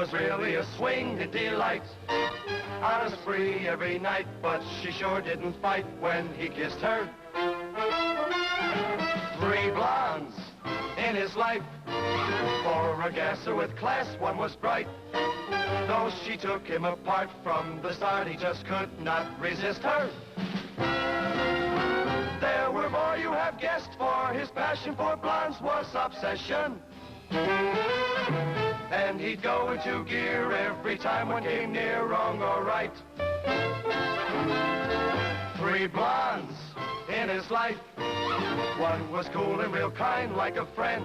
was really a swinging delight. On a spree every night, but she sure didn't fight when he kissed her. 3 blondes in his life. For a gasser with class, one was bright. Though she took him apart from the start, he just could not resist her. There were more you have guessed, for his passion for blondes was obsession. And he'd go into gear every time one came near, wrong or right. 3 blondes in his life. One was cool and real kind, like a friend.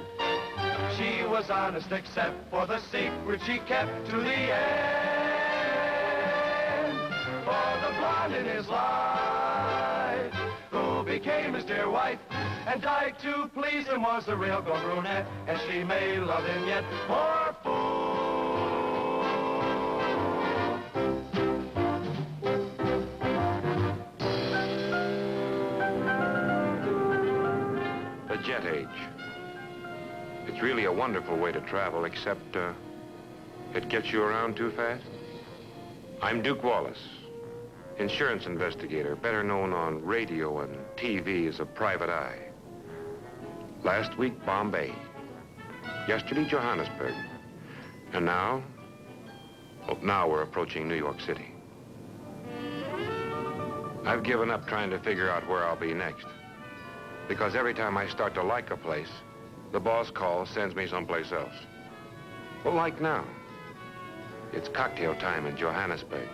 She was honest except for the secret she kept to the end. For the blonde in his life, who became his dear wife, and died to please him, was the real gold brunette, and she may love him yet. Poor fool. The jet age. It's really a wonderful way to travel, except it gets you around too fast. I'm Duke Wallace, insurance investigator, better known on radio and TV as a private eye. Last week, Bombay. Yesterday, Johannesburg. And now, well, now we're approaching New York City. I've given up trying to figure out where I'll be next. Because every time I start to like a place, the boss calls, sends me someplace else. Well, like now. It's cocktail time in Johannesburg.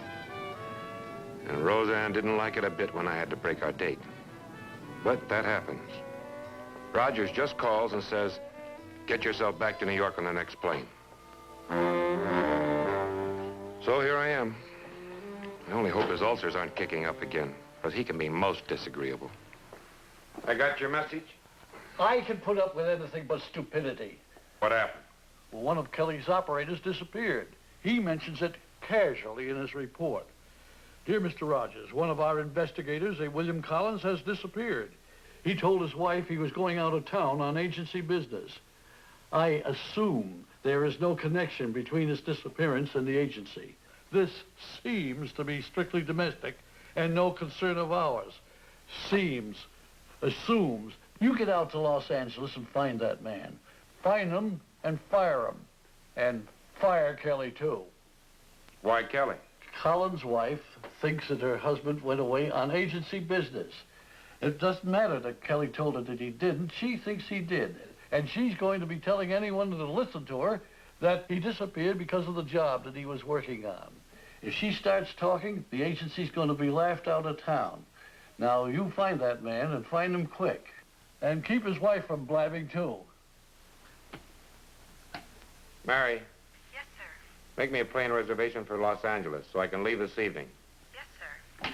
And Roseanne didn't like it a bit when I had to break our date. But that happens. Rogers just calls and says, get yourself back to New York on the next plane. So here I am. I only hope his ulcers aren't kicking up again, because he can be most disagreeable. I got your message? I can put up with anything but stupidity. What happened? Well, one of Kelly's operators disappeared. He mentions it casually in his report. Dear Mr. Rogers, one of our investigators, a William Collins, has disappeared. He told his wife he was going out of town on agency business. I assume there is no connection between his disappearance and the agency. This seems to be strictly domestic and no concern of ours. Seems, assumes. You get out to Los Angeles and find that man. Find him and fire him. And fire Kelly, too. Why Kelly? Collins' wife thinks that her husband went away on agency business. It doesn't matter that Kelly told her that he didn't. She thinks he did. And she's going to be telling anyone that'll listen to her that he disappeared because of the job that he was working on. If she starts talking, the agency's going to be laughed out of town. Now, you find that man and find him quick. And keep his wife from blabbing, too. Mary. Yes, sir. Make me a plane reservation for Los Angeles so I can leave this evening. Yes, sir.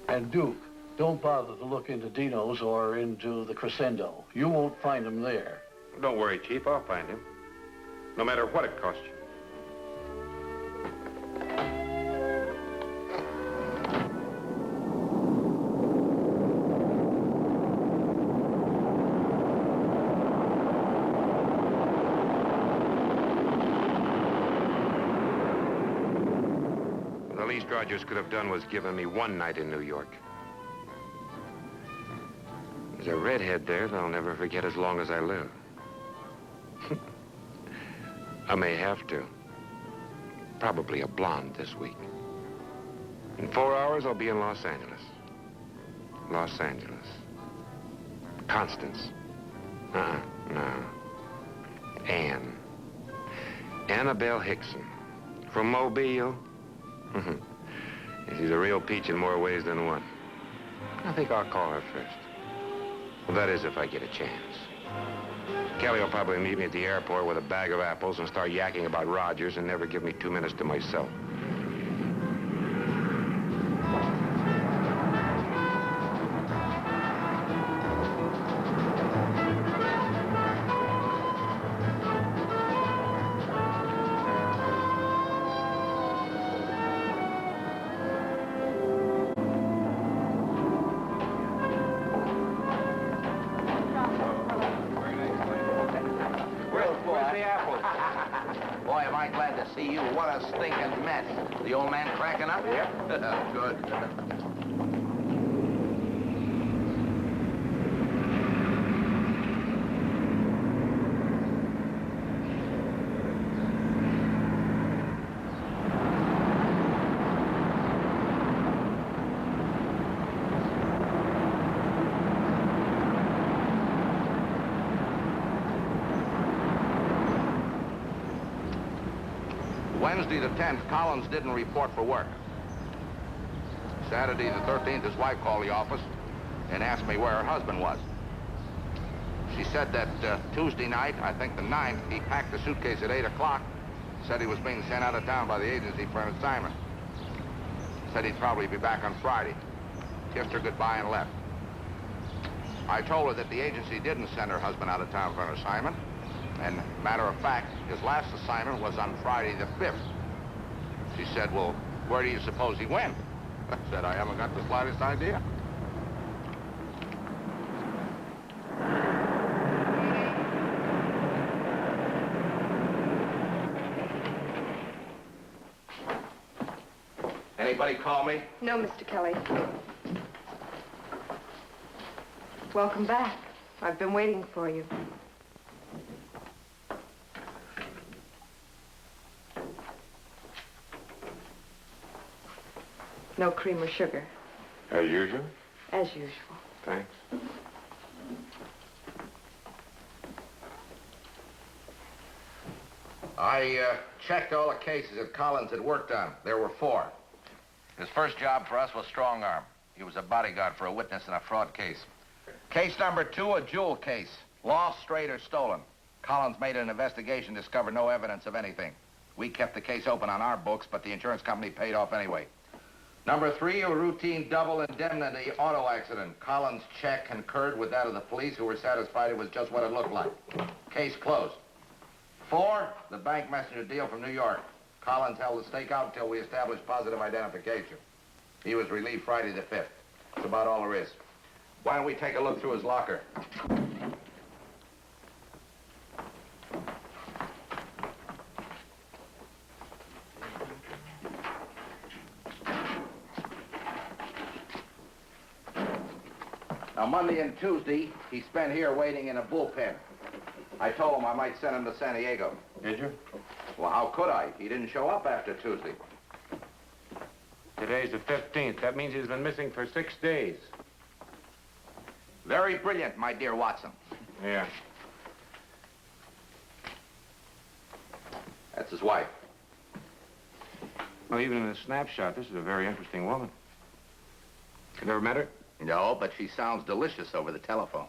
And Duke, don't bother to look into Dino's or into the Crescendo. You won't find him there. Don't worry, Chief. I'll find him. No matter what it costs you. The least Rogers could have done was given me one night in New York. There's a redhead there that I'll never forget as long as I live. I may have to. Probably a blonde this week. In 4 hours, I'll be in Los Angeles. Los Angeles. Constance. No. Anne. Annabelle Hickson. From Mobile. She's a real peach in more ways than one. I think I'll call her first. Well, that is if I get a chance. Kelly will probably meet me at the airport with a bag of apples and start yakking about Rogers and never give me 2 minutes to myself. you. What a stinking mess. The old man cracking up? Yep. Good. Wednesday the 10th, Collins didn't report for work. Saturday the 13th, his wife called the office and asked me where her husband was. She said that Tuesday night, I think the 9th, he packed the suitcase at 8 o'clock, said he was being sent out of town by the agency for an assignment. Said he'd probably be back on Friday. Kissed her goodbye and left. I told her that the agency didn't send her husband out of town for an assignment. And matter of fact, his last assignment was on Friday the 5th. She said, well, where do you suppose he went? I said, I haven't got the slightest idea. Anybody call me? No, Mr. Kelly. Welcome back. I've been waiting for you. No cream or sugar. As usual? As usual. Thanks. I checked all the cases that Collins had worked on. There were 4. His first job for us was strong arm. He was a bodyguard for a witness in a fraud case. Case number 2, a jewel case. Lost, strayed, or stolen. Collins made an investigation, discovered no evidence of anything. We kept the case open on our books, but the insurance company paid off anyway. Number 3, a routine double indemnity auto accident. Collins' check concurred with that of the police, who were satisfied it was just what it looked like. Case closed. 4, the bank messenger deal from New York. Collins held the stakeout until we established positive identification. He was relieved Friday the 5th. That's about all there is. Why don't we take a look through his locker? Now, Monday and Tuesday, he spent here waiting in a bullpen. I told him I might send him to San Diego. Did you? Well, how could I? He didn't show up after Tuesday. Today's the 15th. That means he's been missing for 6 days. Very brilliant, my dear Watson. Yeah. That's his wife. Well, even in the snapshot, this is a very interesting woman. You never met her? No, but she sounds delicious over the telephone.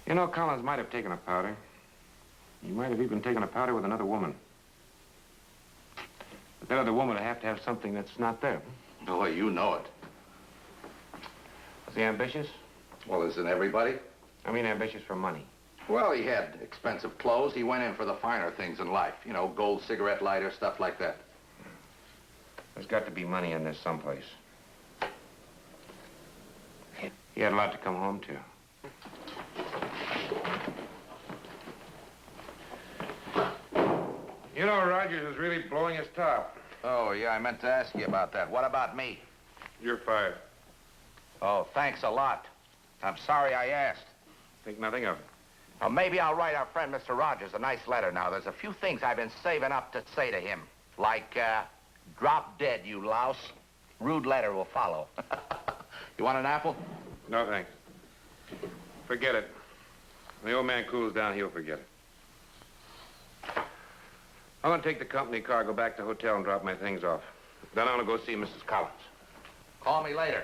You know, Collins might have taken a powder. He might have even taken a powder with another woman. But that other woman would have to have something that's not there. Oh, you know it. Was he ambitious? Well, isn't everybody? I mean ambitious for money. Well, he had expensive clothes. He went in for the finer things in life. You know, gold cigarette lighter, stuff like that. There's got to be money in this someplace. He had a lot to come home to. You know, Rogers is really blowing his top. Oh, yeah, I meant to ask you about that. What about me? You're fired. Oh, thanks a lot. I'm sorry I asked. Think nothing of it. Well, maybe I'll write our friend Mr. Rogers a nice letter now. There's a few things I've been saving up to say to him. Like, drop dead, you louse. Rude letter will follow. You want an apple? No, thanks. Forget it. When the old man cools down, he'll forget it. I'm gonna take the company car, go back to the hotel and drop my things off. Then I'm gonna go see Mrs. Collins. Call me later.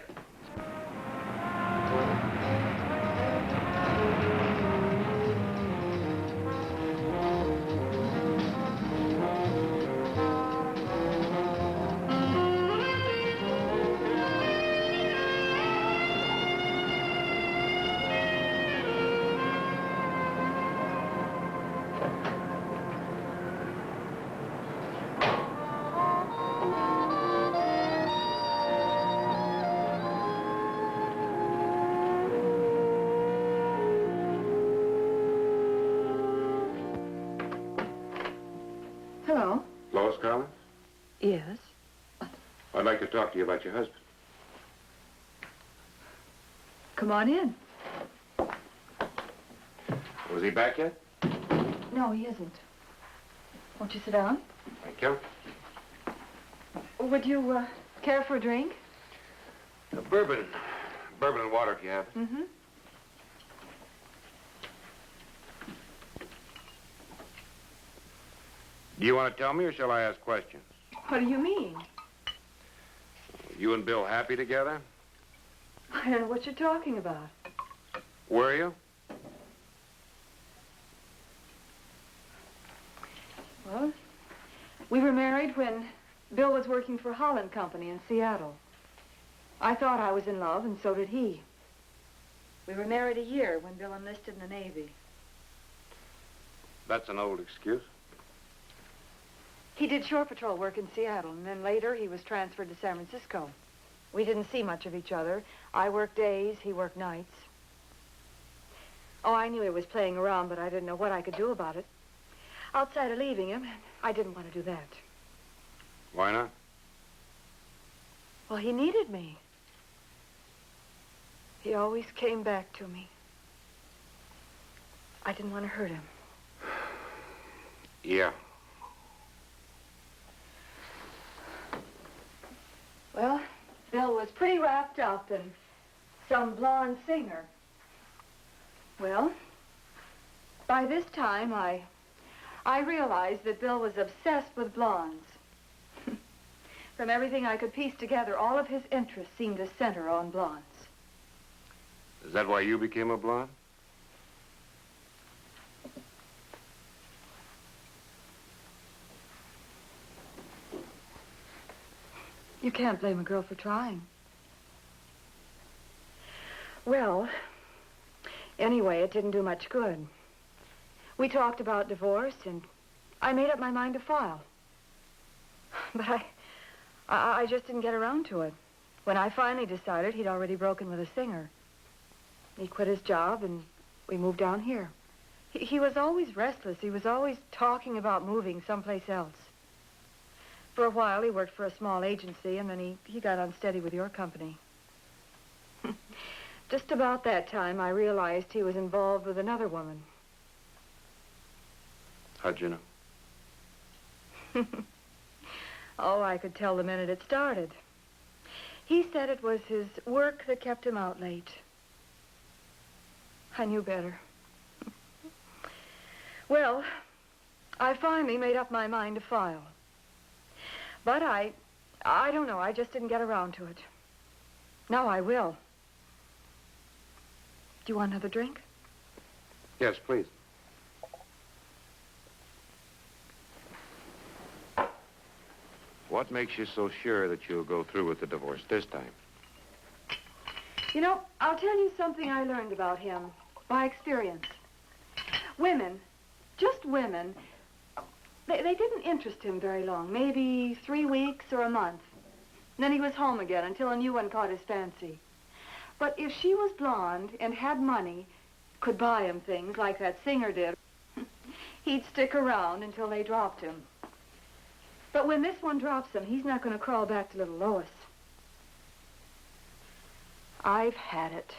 Collins? Yes. I'd like to talk to you about your husband. Come on in. Was he back yet? No, he isn't. Won't you sit down? Thank you. Would you, care for a drink? Bourbon. Bourbon and water, if you have it. Mm-hmm. Do you want to tell me, or shall I ask questions? What do you mean? You and Bill happy together? I don't know what you're talking about. Were you? Well, we were married when Bill was working for Holland Company in Seattle. I thought I was in love, and so did he. We were married a year when Bill enlisted in the Navy. That's an old excuse. He did shore patrol work in Seattle, and then later he was transferred to San Francisco. We didn't see much of each other. I worked days, he worked nights. Oh, I knew he was playing around, but I didn't know what I could do about it. Outside of leaving him, I didn't want to do that. Why not? Well, he needed me. He always came back to me. I didn't want to hurt him. Yeah. Well, Bill was pretty wrapped up in some blonde singer. Well, by this time, I realized that Bill was obsessed with blondes. From everything I could piece together, all of his interests seemed to center on blondes. Is that why you became a blonde? You can't blame a girl for trying. Well, anyway, it didn't do much good. We talked about divorce, and I made up my mind to file. But I just didn't get around to it. When I finally decided, he'd already broken with a singer. He quit his job, and we moved down here. He was always restless. He was always talking about moving someplace else. For a while, he worked for a small agency, and then he got unsteady with your company. Just about that time, I realized he was involved with another woman. How'd you know? Oh, I could tell the minute it started. He said it was his work that kept him out late. I knew better. Well, I finally made up my mind to file. But I don't know, I just didn't get around to it. Now I will. Do you want another drink? Yes, please. What makes you so sure that you'll go through with the divorce this time? You know, I'll tell you something I learned about him by experience. Women, just women, they didn't interest him very long, maybe 3 weeks or a month. And then he was home again until a new one caught his fancy. But if she was blonde and had money, could buy him things like that singer did, he'd stick around until they dropped him. But when this one drops him, he's not going to crawl back to little Lois. I've had it.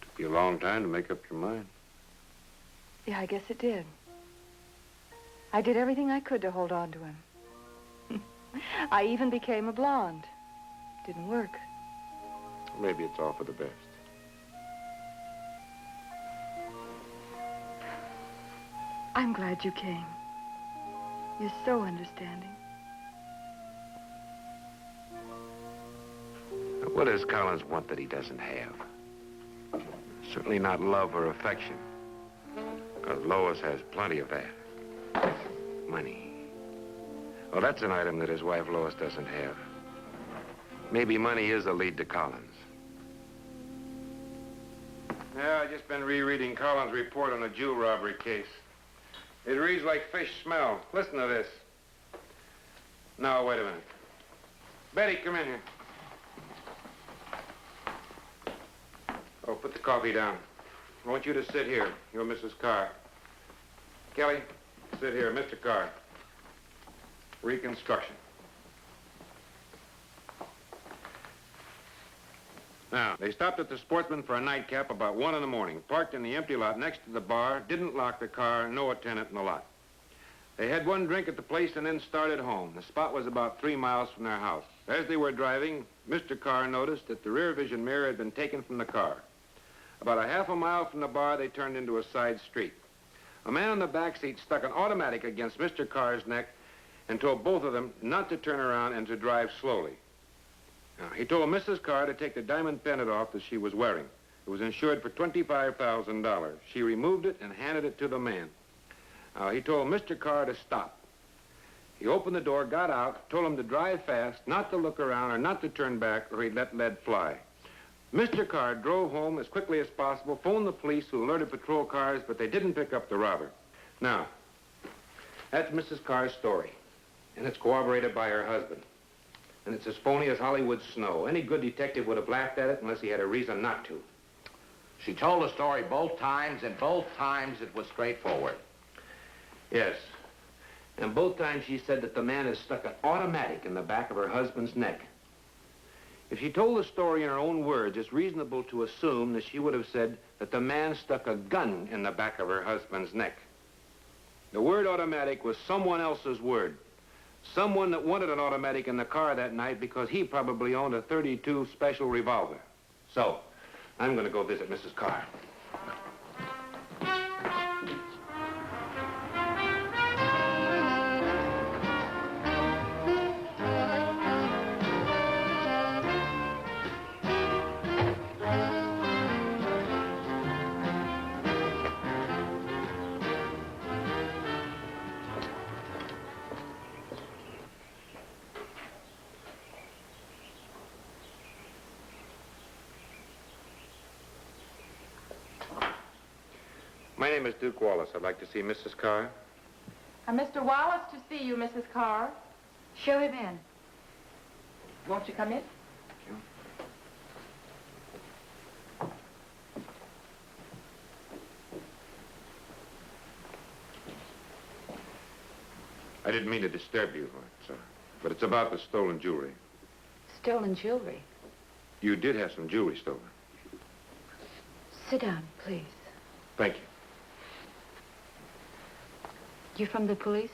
Took you a long time to make up your mind. Yeah, I guess it did. I did everything I could to hold on to him. I even became a blonde. Didn't work. Maybe it's all for the best. I'm glad you came. You're so understanding. What does Collins want that he doesn't have? Certainly not love or affection. Because Lois has plenty of that. Money. Well, that's an item that his wife Lois doesn't have. Maybe money is a lead to Collins. Yeah, I've just been rereading Collins' report on the jewel robbery case. It reads like fish smell. Listen to this. No, wait a minute. Betty, come in here. Oh, put the coffee down. I want you to sit here. You're Mrs. Carr. Kelly, sit here. Mr. Carr. Reconstruction. Now, they stopped at the Sportsman for a nightcap about 1 in the morning, parked in the empty lot next to the bar, didn't lock the car, no attendant in the lot. They had one drink at the place and then started home. The spot was about 3 miles from their house. As they were driving, Mr. Carr noticed that the rear vision mirror had been taken from the car. About a half a mile from the bar, they turned into a side street. A man in the back seat stuck an automatic against Mr. Carr's neck and told both of them not to turn around and to drive slowly. Now, he told Mrs. Carr to take the diamond pendant off that she was wearing. It was insured for $25,000. She removed it and handed it to the man. Now, he told Mr. Carr to stop. He opened the door, got out, told him to drive fast, not to look around or not to turn back, or he'd let lead fly. Mr. Carr drove home as quickly as possible, phoned the police who alerted patrol cars, but they didn't pick up the robber. Now, that's Mrs. Carr's story, and it's corroborated by her husband. And it's as phony as Hollywood snow. Any good detective would have laughed at it unless he had a reason not to. She told the story both times, and both times it was straightforward. Yes. And both times she said that the man had stuck an automatic in the back of her husband's neck. If she told the story in her own words, it's reasonable to assume that she would have said that the man stuck a gun in the back of her husband's neck. The word automatic was someone else's word. Someone that wanted an automatic in the car that night because he probably owned a .32 special revolver. So, I'm going to go visit Mrs. Carr. My name is Duke Wallace. I'd like to see Mrs. Carr. Mr. Wallace to see you, Mrs. Carr. Show him in. Won't you come in? I didn't mean to disturb you, sir, but it's about the stolen jewelry. Stolen jewelry. You did have some jewelry stolen. Sit down, please. Thank you. You from the police?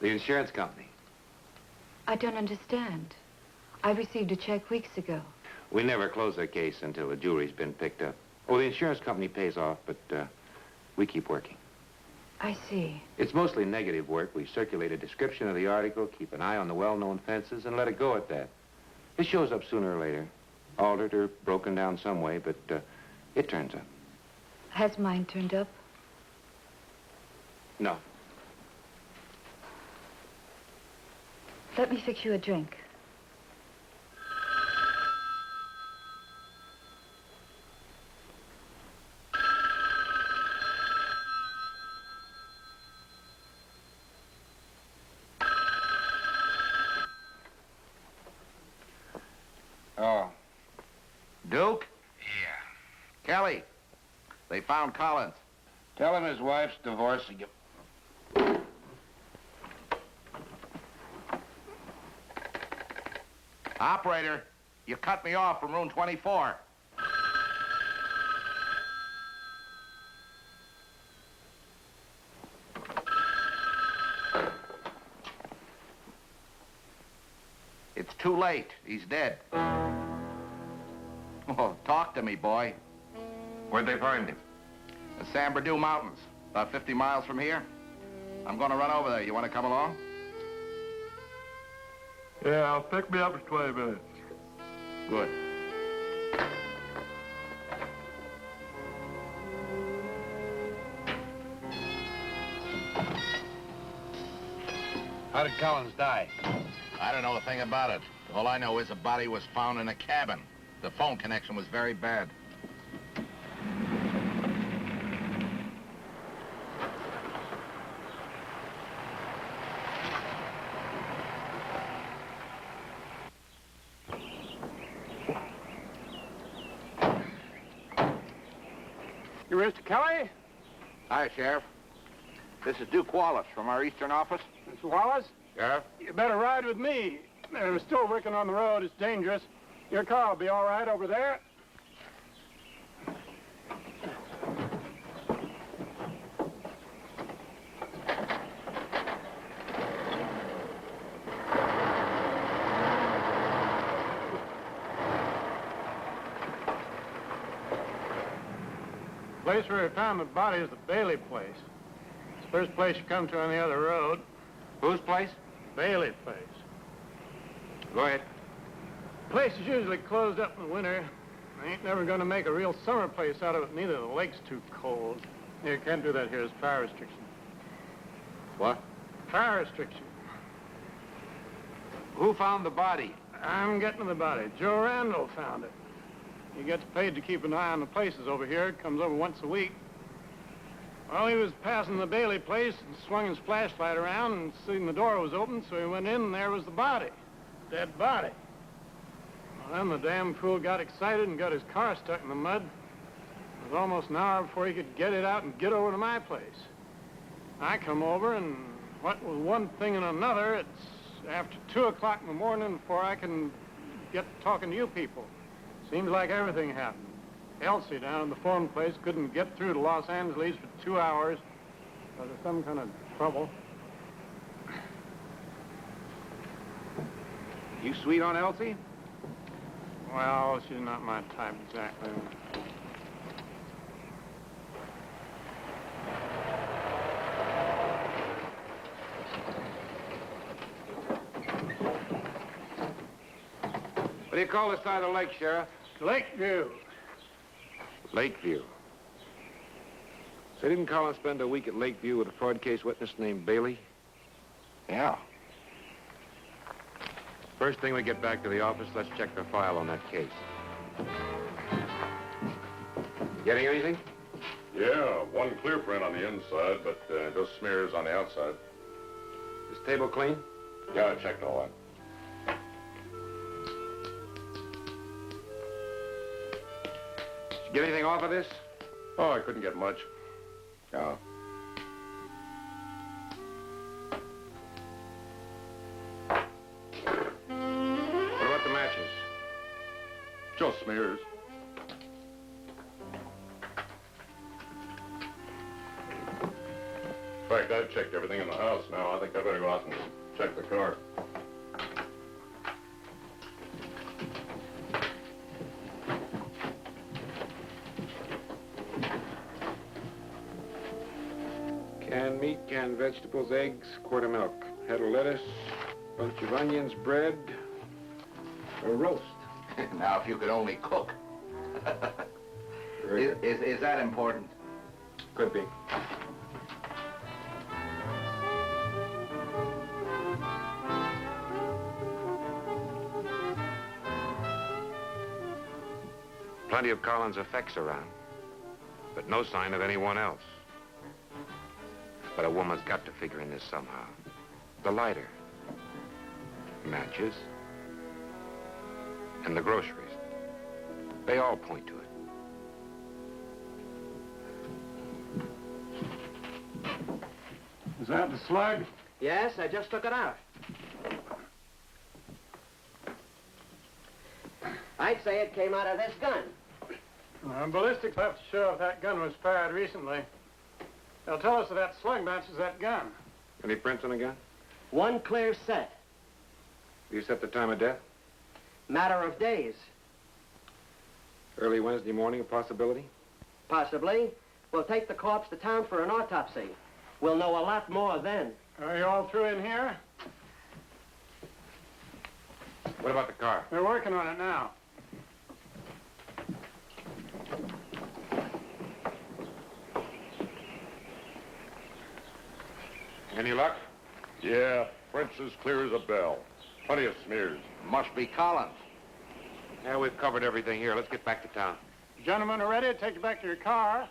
The insurance company. I don't understand. I received a check weeks ago. We never close a case until the jewelry's been picked up. Oh, the insurance company pays off, but we keep working. I see. It's mostly negative work. We circulate a description of the article, keep an eye on the well-known fences, and let it go at that. It shows up sooner or later, altered or broken down some way, but it turns up. Has mine turned up? No. Let me fix you a drink. Oh. Duke? Yeah. Kelly, they found Collins. Tell him his wife's divorcing him. Operator, you cut me off from room 24. It's too late. He's dead. Oh, talk to me, boy. Where'd they find him? The San Bernardino Mountains, about 50 miles from here. I'm going to run over there. You want to come along? Yeah, I'll pick me up in 20 minutes. Good. How did Collins die? I don't know a thing about it. All I know is the body was found in a cabin. The phone connection was very bad. You Mr. Kelly? Hi, Sheriff. This is Duke Wallace from our eastern office. Mr. Wallace? Sheriff? You better ride with me. They're still working on the road. It's dangerous. Your car will be all right over there. The place where we found the body is the Bailey place. It's the first place you come to on the other road. Whose place? Bailey place. Go ahead. Place is usually closed up in the winter. They ain't never gonna make a real summer place out of it, neither. The lake's too cold. You can't do that here. It's fire restriction. What? Fire restriction. Who found the body? I'm getting to the body. Joe Randall found it. He gets paid to keep an eye on the places over here. Comes over once a week. Well, he was passing the Bailey place and swung his flashlight around and seen the door was open, so he went in and there was the body. Dead body. Well, then the damn fool got excited and got his car stuck in the mud. It was almost an hour before he could get it out and get over to my place. I come over, and what with one thing and another, it's after 2 o'clock in the morning before I can get talking to you people. Seems like everything happened. Elsie down at the phone place couldn't get through to Los Angeles for 2 hours because of some kind of trouble. You sweet on Elsie? Well, she's not my type exactly. What do you call this side of the lake, Sheriff? Lakeview. Lakeview. So didn't Collins spend a week at Lakeview with a fraud case witness named Bailey? Yeah. First thing we get back to the office, let's check the file on that case. Getting anything? Yeah, one clear print on the inside, but just smears on the outside. This table clean? Yeah, I checked all that. Did you get anything off of this? Oh, I couldn't get much. No. What about the matches? Just smears. In fact, I've checked everything in the house now. I think I better go out and check the car. Canned meat, canned vegetables, eggs, quart of milk, head of lettuce, bunch of onions, bread, a roast. Now, if you could only cook. Is that important? Could be. Plenty of Collins' effects around, but no sign of anyone else. But a woman's got to figure in this somehow. The lighter, matches, and the groceries. They all point to it. Is that the slug? Yes, I just took it out. I'd say it came out of this gun. Ballistics have to show if that gun was fired recently. They'll tell us if that slug matches that gun. Any prints on the gun? One clear set. You set the time of death? Matter of days. Early Wednesday morning, a possibility? Possibly. We'll take the corpse to town for an autopsy. We'll know a lot more then. Are you all through in here? What about the car? They're working on it now. Any luck? Yeah, prints as clear as a bell. Plenty of smears. Must be Collins. Yeah, we've covered everything here. Let's get back to town. Gentlemen are ready to take you back to your car.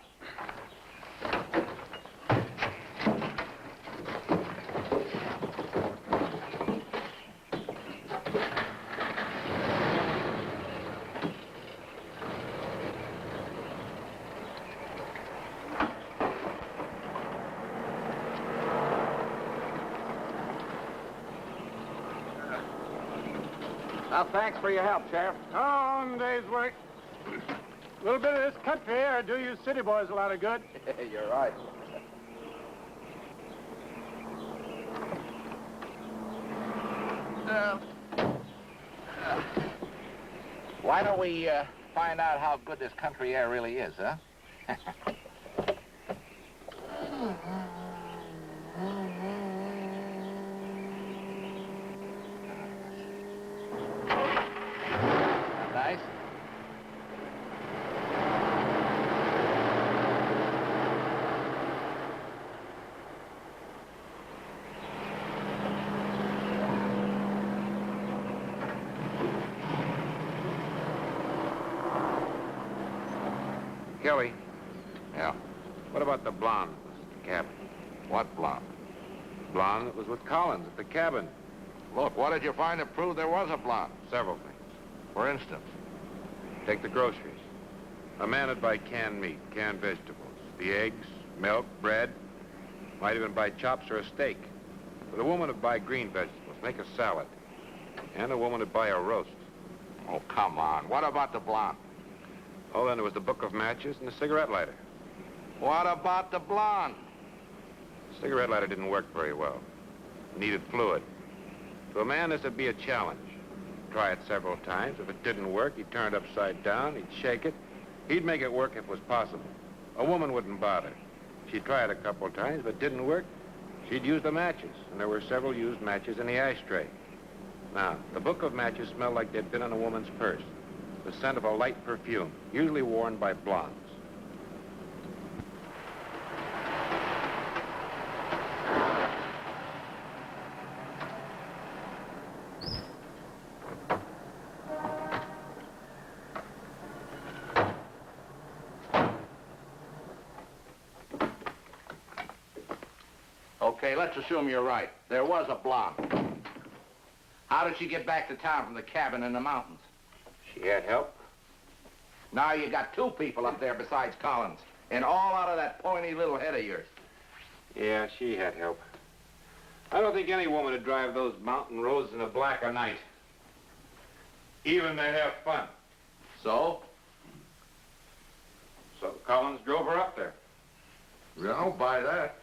Well, thanks for your help, Sheriff. On day's work. A little bit of this country air do you city boys a lot of good. You're right. Why don't we find out how good this country air really is, huh? Nice. Kelly, Yeah. what about the blonde that was at the cabin? What blonde? Blonde that was with Collins at the cabin. Look, what did you find to prove there was a blonde? Several things. For instance? Take the groceries. A man would buy canned meat, canned vegetables, the eggs, milk, bread. Might even buy chops or a steak. But a woman would buy green vegetables, make a salad. And a woman would buy a roast. Oh, come on. What about the blonde? Oh, then there was the book of matches and the cigarette lighter. What about the blonde? The cigarette lighter didn't work very well. It needed fluid. To a man, this would be a challenge. Try it several times. If it didn't work, he'd turn it upside down, he'd shake it. He'd make it work if it was possible. A woman wouldn't bother. She'd try it a couple of times. If it didn't work, she'd use the matches. And there were several used matches in the ashtray. Now, the book of matches smelled like they'd been in a woman's purse. The scent of a light perfume, usually worn by blondes. Okay, let's assume you're right. There was a blonde. How did she get back to town from the cabin in the mountains? She had help. Now you got two people up there besides Collins, and all out of that pointy little head of yours. Yeah, she had help. I don't think any woman would drive those mountain roads in the black of night. Even to have fun. So? So Collins drove her up there. I don't buy that.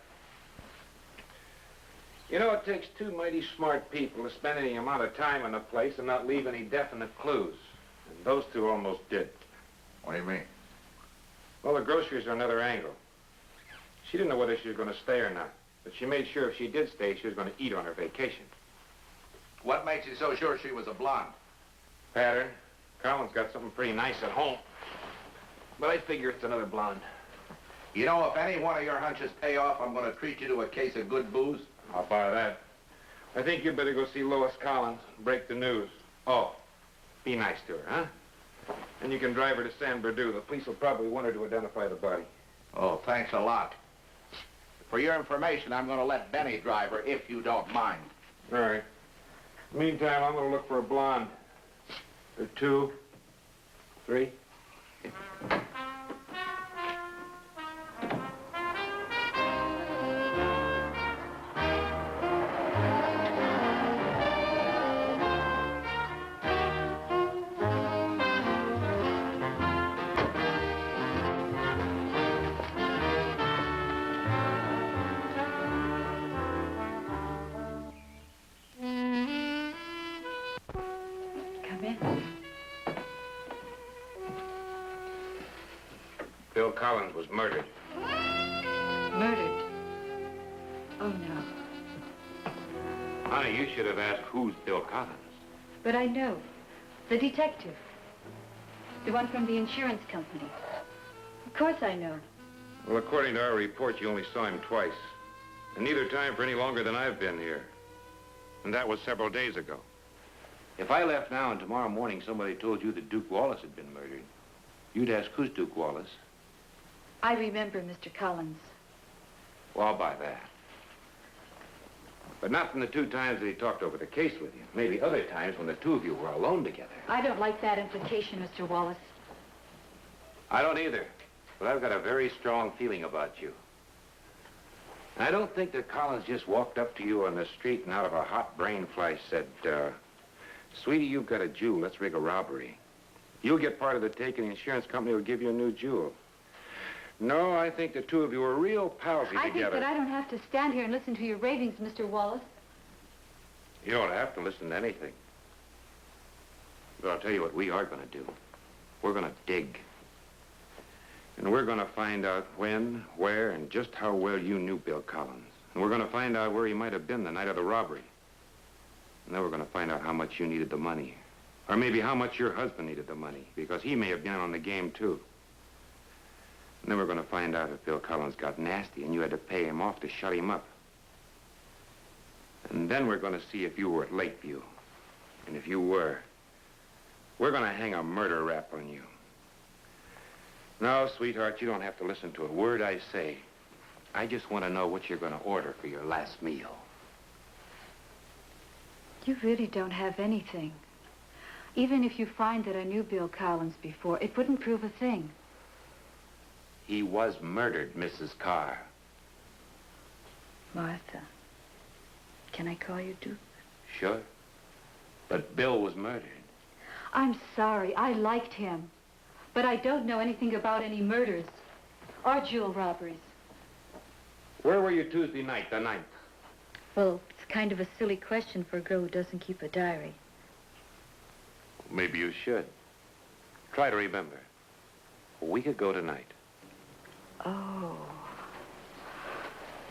You know, it takes two mighty smart people to spend any amount of time in a place and not leave any definite clues. And those two almost did. What do you mean? Well, the groceries are another angle. She didn't know whether she was going to stay or not, but she made sure if she did stay, she was going to eat on her vacation. What makes you so sure she was a blonde? Pattern. Collins got something pretty nice at home. But I figure it's another blonde. You know, if any one of your hunches pay off, I'm going to treat you to a case of good booze. I'll buy that. I think you'd better go see Lois Collins and break the news. Oh, be nice to her, huh? And you can drive her to San Bernardino. The police will probably want her to identify the body. Oh, thanks a lot. For your information, I'm going to let Benny drive her, if you don't mind. All right. Meantime, I'm going to look for a blonde. Or two, three. Come in. Bill Collins was murdered. Murdered. Oh, no. Honey, you should have asked who's Bill Collins. But I know. The detective. The one from the insurance company. Of course I know. Well, according to our report, you only saw him twice. And neither time for any longer than I've been here. And that was several days ago. If I left now and tomorrow morning somebody told you that Duke Wallace had been murdered, you'd ask, who's Duke Wallace? I remember Mr. Collins. Well, I'll buy that. But not from the two times that he talked over the case with you. Maybe other times when the two of you were alone together. I don't like that implication, Mr. Wallace. I don't either. But I've got a very strong feeling about you. I don't think that Collins just walked up to you on the street and out of a hot brain flash said, Sweetie, you've got a jewel. Let's rig a robbery. You'll get part of the take, and the insurance company will give you a new jewel. No, I think the two of you are real palsy I think together. that I don't have to stand here and listen to your ravings, Mr. Wallace. You don't have to listen to anything. But I'll tell you what we are going to do. We're going to dig. And we're going to find out when, where, and just how well you knew Bill Collins. And we're going to find out where he might have been the night of the robbery. And then we're going to find out how much you needed the money. Or maybe how much your husband needed the money, because he may have been on the game, too. And then we're going to find out if Bill Collins got nasty and you had to pay him off to shut him up. And then we're going to see if you were at Lakeview. And if you were, we're going to hang a murder rap on you. No, sweetheart, you don't have to listen to a word I say. I just want to know what you're going to order for your last meal. You really don't have anything. Even if you find that I knew Bill Collins before, it wouldn't prove a thing. He was murdered, Mrs. Carr. Martha, can I call you Duke? Sure. But Bill was murdered. I'm sorry, I liked him. But I don't know anything about any murders or jewel robberies. Where were you Tuesday night, the 9th? Well, it's kind of a silly question for a girl who doesn't keep a diary. Maybe you should. Try to remember. A week ago tonight. Oh.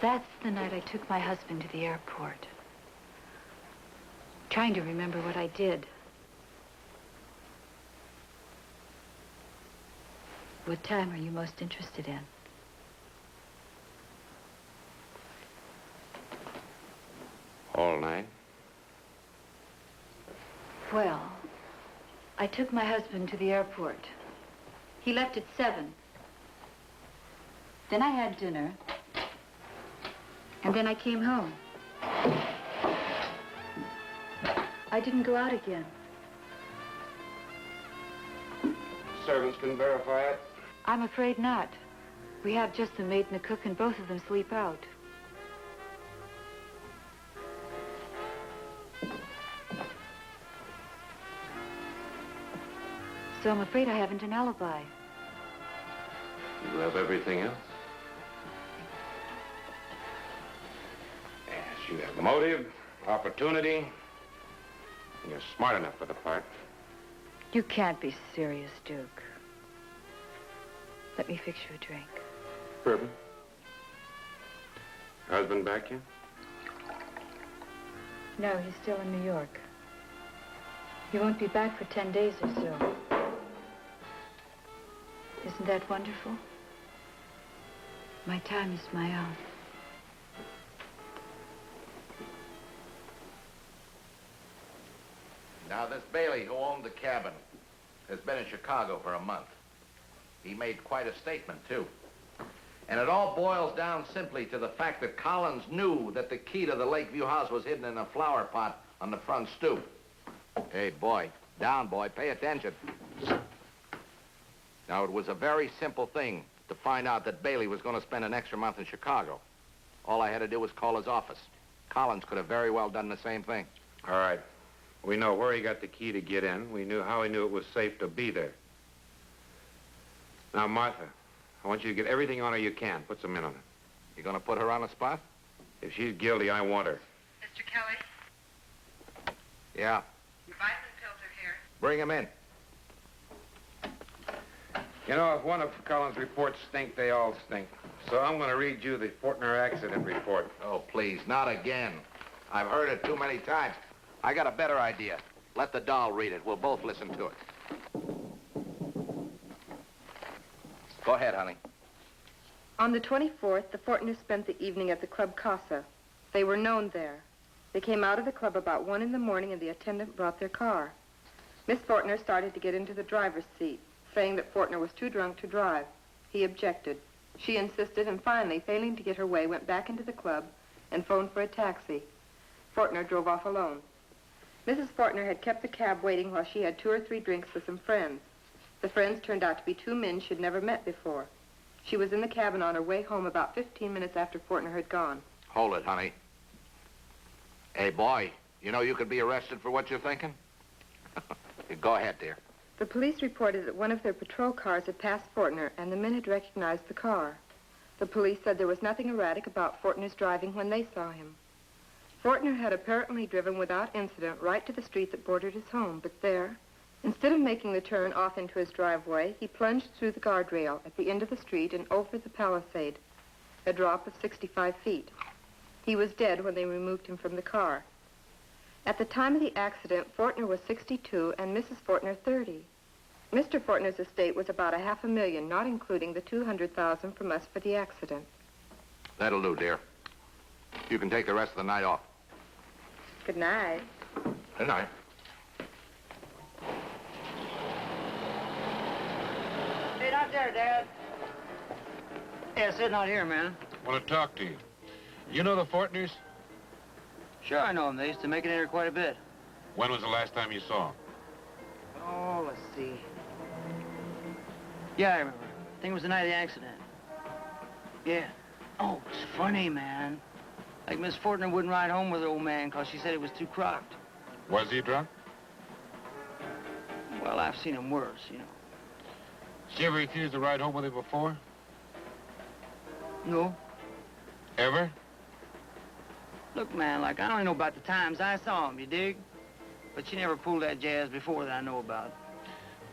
That's the night I took my husband to the airport. Trying to remember what I did. What time are you most interested in? All night? Well, I took my husband to the airport. He left at 7. Then I had dinner. And then I came home. I didn't go out again. Servants can verify it. I'm afraid not. We have just the maid and the cook, and both of them sleep out. So I'm afraid I haven't an alibi. You have everything else? Yes, you have motive, opportunity, and you're smart enough for the part. You can't be serious, Duke. Let me fix you a drink. Bourbon? Husband back yet? No, he's still in New York. He won't be back for 10 days or so. Isn't that wonderful? My time is my own. Now, this Bailey who owned the cabin has been in Chicago for a month. He made quite a statement, too. And it all boils down simply to the fact that Collins knew that the key to the Lakeview house was hidden in a flower pot on the front stoop. Hey, boy. Down, boy. Pay attention. Now, it was a very simple thing to find out that Bailey was going to spend an extra month in Chicago. All I had to do was call his office. Collins could have very well done the same thing. All right. We know where he got the key to get in. We knew how he knew it was safe to be there. Now, Martha, I want you to get everything on her you can. Put some in on it. You going to put her on the spot? If she's guilty, I want her. Mr. Kelly, Yeah. vitamin pills are here. Bring him in. You know, if one of Collins' reports stink, they all stink. So I'm going to read you the Fortner accident report. Oh, please, not again. I've heard it too many times. I got a better idea. Let the doll read it. We'll both listen to it. Go ahead, honey. On the 24th, the Fortners spent the evening at the Club Casa. They were known there. They came out of the club about 1 in the morning, and the attendant brought their car. Miss Fortner started to get into the driver's seat, saying that Fortner was too drunk to drive. He objected. She insisted, and finally, failing to get her way, went back into the club and phoned for a taxi. Fortner drove off alone. Mrs. Fortner had kept the cab waiting while she had 2 or 3 drinks with some friends. The friends turned out to be 2 men she'd never met before. She was in the cabin on her way home about 15 minutes after Fortner had gone. Hold it, honey. Hey, boy, you know you could be arrested for what you're thinking? Go ahead, dear. The police reported that one of their patrol cars had passed Fortner, and the men had recognized the car. The police said there was nothing erratic about Fortner's driving when they saw him. Fortner had apparently driven without incident right to the street that bordered his home, but there, instead of making the turn off into his driveway, he plunged through the guardrail at the end of the street and over the palisade, a drop of 65 feet. He was dead when they removed him from the car. At the time of the accident, Fortner was 62 and Mrs. Fortner 30. Mr. Fortner's estate was about $500,000, not including the $200,000 from us for the accident. That'll do, dear. You can take the rest of the night off. Good night. Good night. Hey, not there, Dad. Yeah, sitting out here, man. Want to talk to you. You know the Fortners? Sure, I know them. They used to make it in here quite a bit. When was the last time you saw them? Oh, let's see. Yeah, I remember. I think it was the night of the accident. Yeah. Oh, it's funny, man. Like Miss Fortner wouldn't ride home with her old man because she said he was too crocked. Was he drunk? Well, I've seen him worse, you know. She ever refused to ride home with him before? No. Ever? Look, man, like, I only know about the times I saw him, you dig? But she never pulled that jazz before that I know about.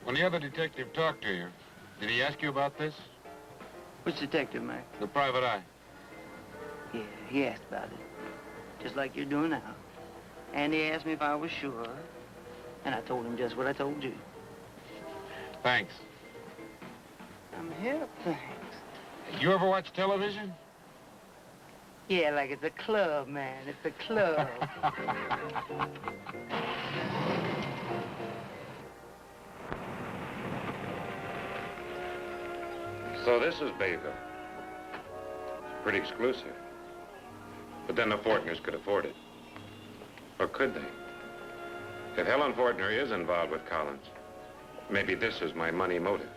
When the other detective talked to you, did he ask you about this? Which detective, Mac? The private eye. Yeah, he asked about it. Just like you're doing now. And he asked me if I was sure. And I told him just what I told you. Thanks. I'm hip, thanks. You ever watch television? Yeah, like it's a club, man. It's a club. So this is Bayville. Pretty exclusive. But then the Fortners could afford it. Or could they? If Helen Fortner is involved with Collins, maybe this is my money motive.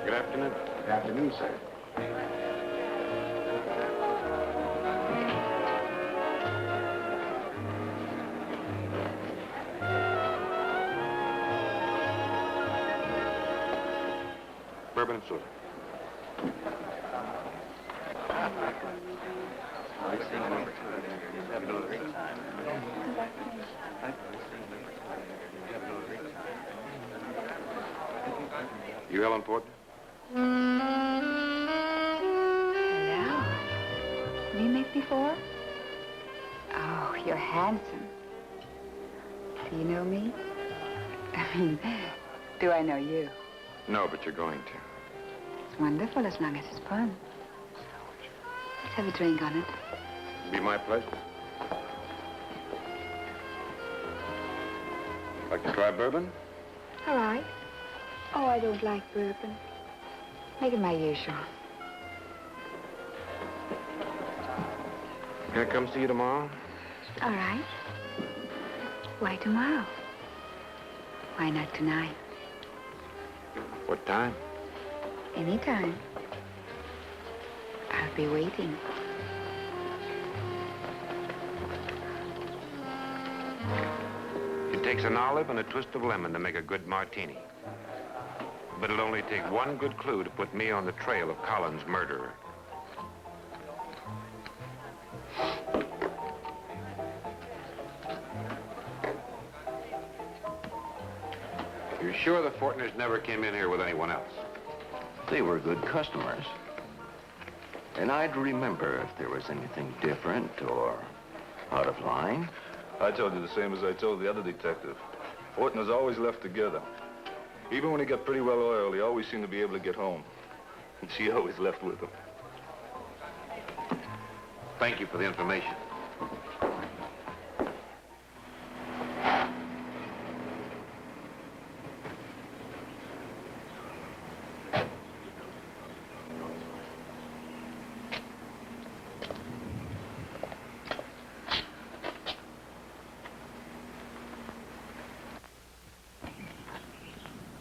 Good afternoon. Good afternoon, sir. Bourbon and soda. You Helen Fortner? Hello. We met before? Oh, you're handsome. Do you know me? I mean, do I know you? No, but you're going to. It's wonderful as long as it's fun. Let's have a drink on it. Be my pleasure. Like to try bourbon? All right. Oh, I don't like bourbon. Make it my usual. Can I come see you tomorrow? All right. Why tomorrow? Why not tonight? What time? Anytime. I'll be waiting. It takes an olive and a twist of lemon to make a good martini. But it'll only take one good clue to put me on the trail of Collins' murderer. You're sure the Fortners never came in here with anyone else? They were good customers. And I'd remember if there was anything different or out of line. I told you the same as I told the other detective. Fortner's always left together. Even when he got pretty well oiled, he always seemed to be able to get home. And she always left with him. Thank you for the information.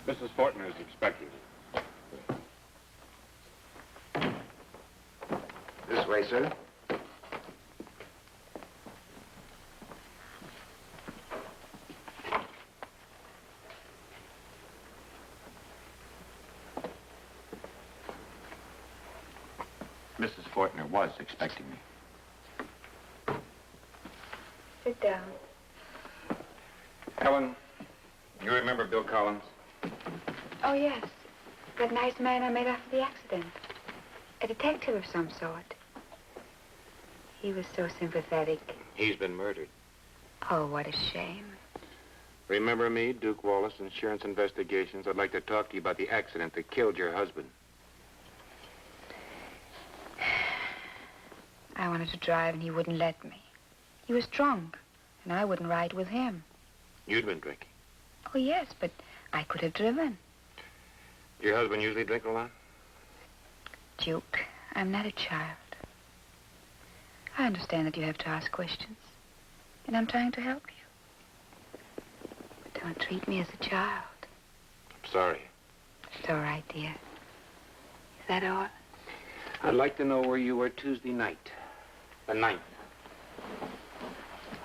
Mrs. Fortner is expected. This way, sir. Mrs. Fortner was expecting me. Sit down. Helen, you remember Bill Collins? Oh, yes. That nice man I met after the accident. A detective of some sort. He was so sympathetic. He's been murdered. Oh, what a shame. Remember me, Duke Wallace, Insurance Investigations? I'd like to talk to you about the accident that killed your husband. I wanted to drive and he wouldn't let me. He was drunk, and I wouldn't ride with him. You'd been drinking. Oh, yes, but I could have driven. Your husband usually drink a lot? Duke, I'm not a child. I understand that you have to ask questions, and I'm trying to help you. But don't treat me as a child. I'm sorry. It's all right, dear. Is that all? I'd like to know where you were Tuesday night. The 9th.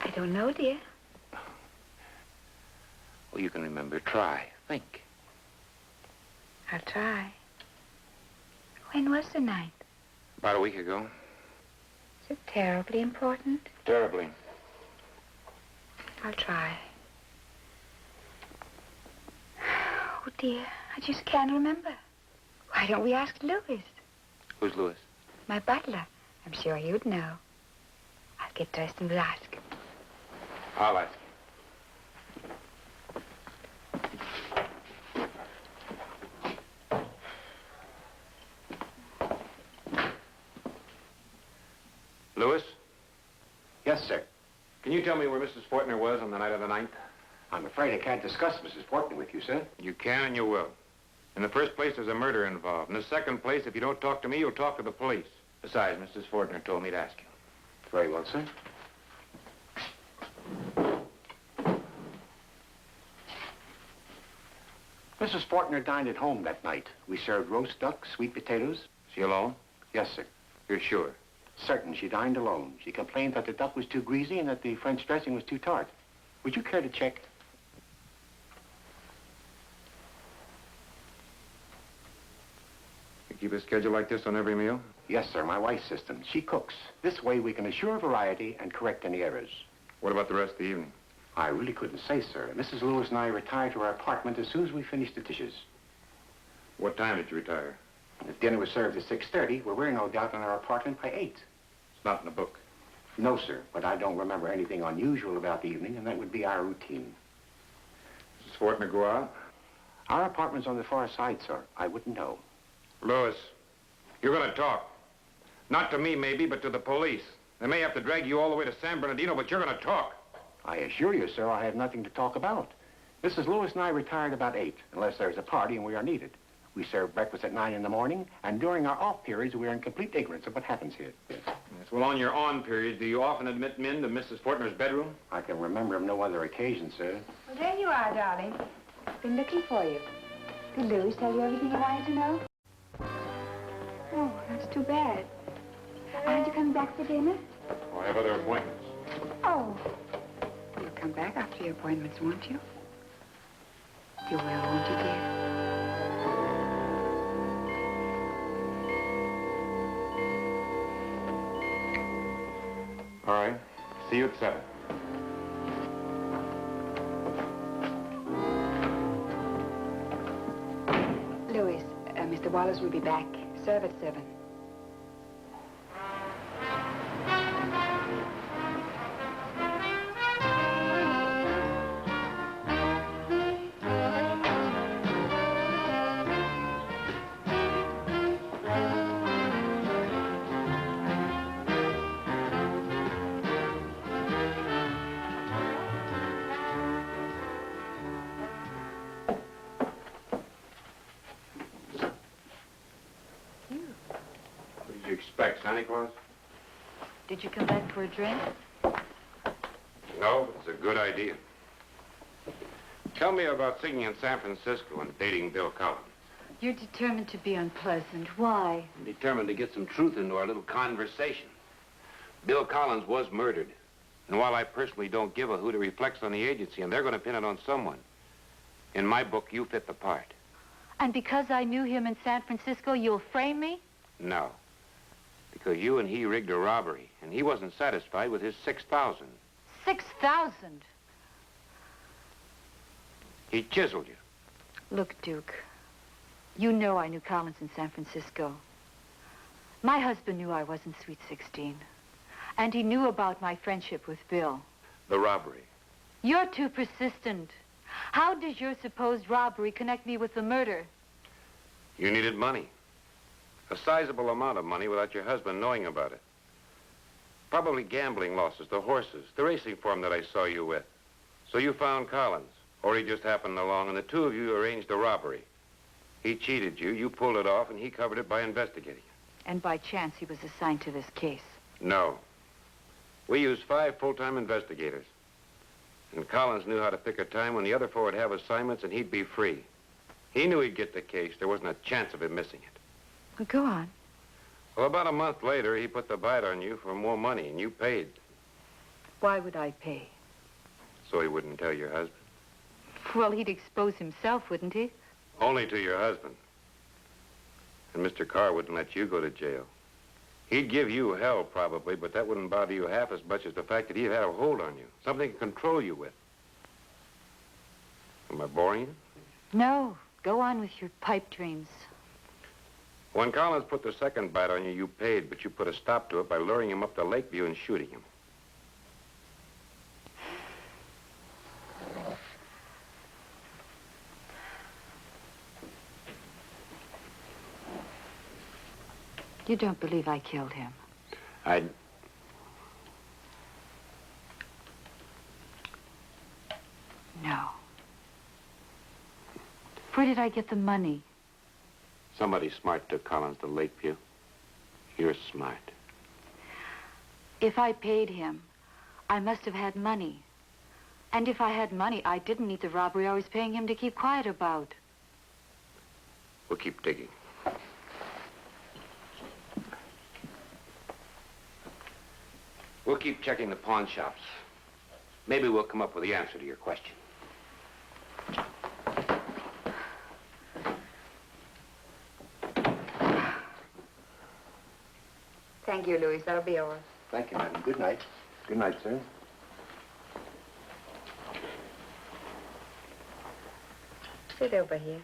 I don't know, dear. Well, you can remember. Try. Think. I'll try. When was the night? About a week ago. Is it terribly important? Terribly. I'll try. Oh, dear, I just can't remember. Why don't we ask Louis? Who's Louis? My butler. I'm sure you'd know. I'll get dressed and we'll ask him. I'll ask. Louis? Yes, sir. Can you tell me where Mrs. Fortner was on the night of the 9th? I'm afraid I can't discuss Mrs. Fortner with you, sir. You can and you will. In the first place, there's a murder involved. In the second place, if you don't talk to me, you'll talk to the police. Besides, Mrs. Fortner told me to ask you. Very well, sir. Mrs. Fortner dined at home that night. We served roast duck, sweet potatoes. She alone? Yes, sir. You're sure? Certain she dined alone. She complained that the duck was too greasy and that the French dressing was too tart. Would you care to check? You keep a schedule like this on every meal? Yes, sir. My wife's system. She cooks. This way we can assure variety and correct any errors. What about the rest of the evening? I really couldn't say, sir. Mrs. Lewis and I retired to our apartment as soon as we finished the dishes. What time did you retire? If dinner was served at 6:30, we were no doubt in our apartment by 8. It's not in the book. No, sir, but I don't remember anything unusual about the evening, and that would be our routine. Mrs. Fortner go out? Our apartment's on the far side, sir. I wouldn't know. Louis, you're going to talk. Not to me, maybe, but to the police. They may have to drag you all the way to San Bernardino, but you're going to talk. I assure you, sir, I have nothing to talk about. Mrs. Lewis and I retired about 8, unless there's a party and we are needed. We serve breakfast at 9 in the morning, and during our off periods, we are in complete ignorance of what happens here. Yes, well, on your on periods, do you often admit men to Mrs. Fortner's bedroom? I can remember of no other occasion, sir. Well, there you are, darling. Been looking for you. Did Louis tell you everything you wanted to know? Oh, that's too bad. Aren't you coming back for dinner? Oh, I have other appointments. Oh. You'll come back after your appointments, won't you? You will, won't you, dear? All right. See you at 7. Louis, Mr. Wallace will be back. Serve at 7. What did you expect, Santa Claus? Did you come back for a drink? No, but it's a good idea. Tell me about singing in San Francisco and dating Bill Collins. You're determined to be unpleasant. Why? I'm determined to get some truth into our little conversation. Bill Collins was murdered. And while I personally don't give a hoot, it reflects on the agency, and they're going to pin it on someone. In my book, you fit the part. And because I knew him in San Francisco, you'll frame me? No. Because you and he rigged a robbery, and he wasn't satisfied with his 6,000. 6,000? He chiseled you. Look, Duke, you know I knew Collins in San Francisco. My husband knew I wasn't Sweet 16. And he knew about my friendship with Bill. The robbery. You're too persistent. How does your supposed robbery connect me with the murder? You needed money. A sizable amount of money without your husband knowing about it. Probably gambling losses, the horses, the racing form that I saw you with. So you found Collins, or he just happened along, and the two of you arranged a robbery. He cheated you, you pulled it off, and he covered it by investigating it. And by chance, he was assigned to this case. No. We used 5 full-time investigators. And Collins knew how to pick a time when the other 4 would have assignments and he'd be free. He knew he'd get the case. There wasn't a chance of him missing it. Well, go on. Well, about a month later, he put the bite on you for more money, and you paid. Why would I pay? So he wouldn't tell your husband. Well, he'd expose himself, wouldn't he? Only to your husband. And Mr. Carr wouldn't let you go to jail. He'd give you hell, probably, but that wouldn't bother you half as much as the fact that he'd had a hold on you. Something to control you with. Am I boring you? No. Go on with your pipe dreams. When Collins put the second bite on you, you paid, but you put a stop to it by luring him up to Lakeview and shooting him. You don't believe I killed him? No. Where did I get the money? Somebody smart took Collins to Lakeview. You're smart. If I paid him, I must have had money. And if I had money, I didn't need the robbery I was paying him to keep quiet about. We'll keep digging. We'll keep checking the pawn shops. Maybe we'll come up with the answer to your question. Thank you, Louis. That'll be yours. Thank you, madam. Good night. Good night, sir. Sit over here.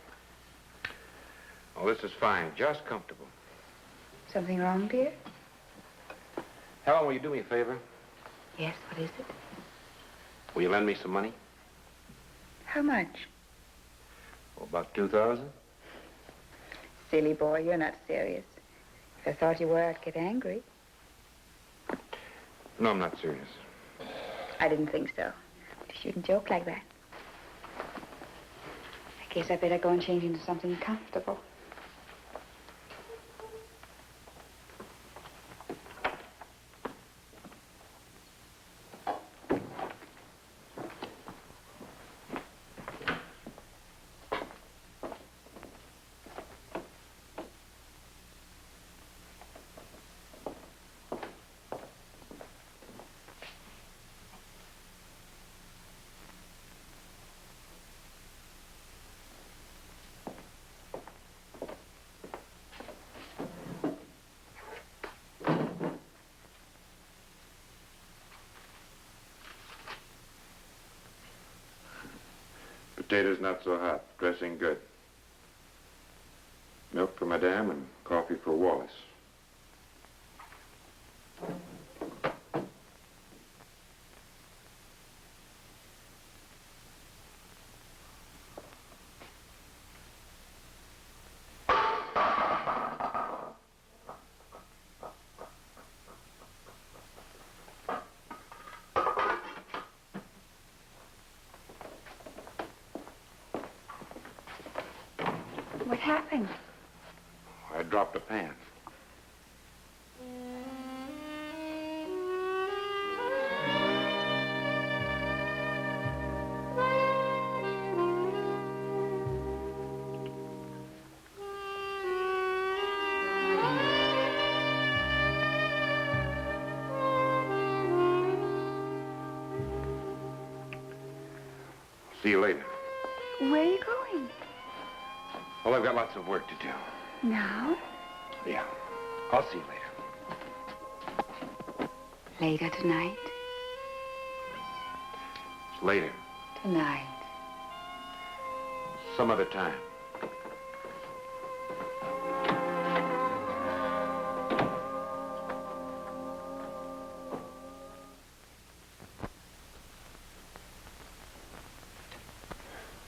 Oh, this is fine. Just comfortable. Something wrong, dear? Helen, will you do me a favor? Yes, what is it? Will you lend me some money? How much? Oh, about 2,000. Silly boy, you're not serious. If I thought you were, I'd get angry. No, I'm not serious. I didn't think so. You shouldn't joke like that. I guess I better go and change into something comfortable. Potatoes not so hot. Dressing good. Milk for Madame and coffee for Wallace. What happened? I dropped a pan. See you later. Where are you going? Well, I've got lots of work to do. Now? Yeah. I'll see you later. Later tonight? It's later. Tonight. Some other time.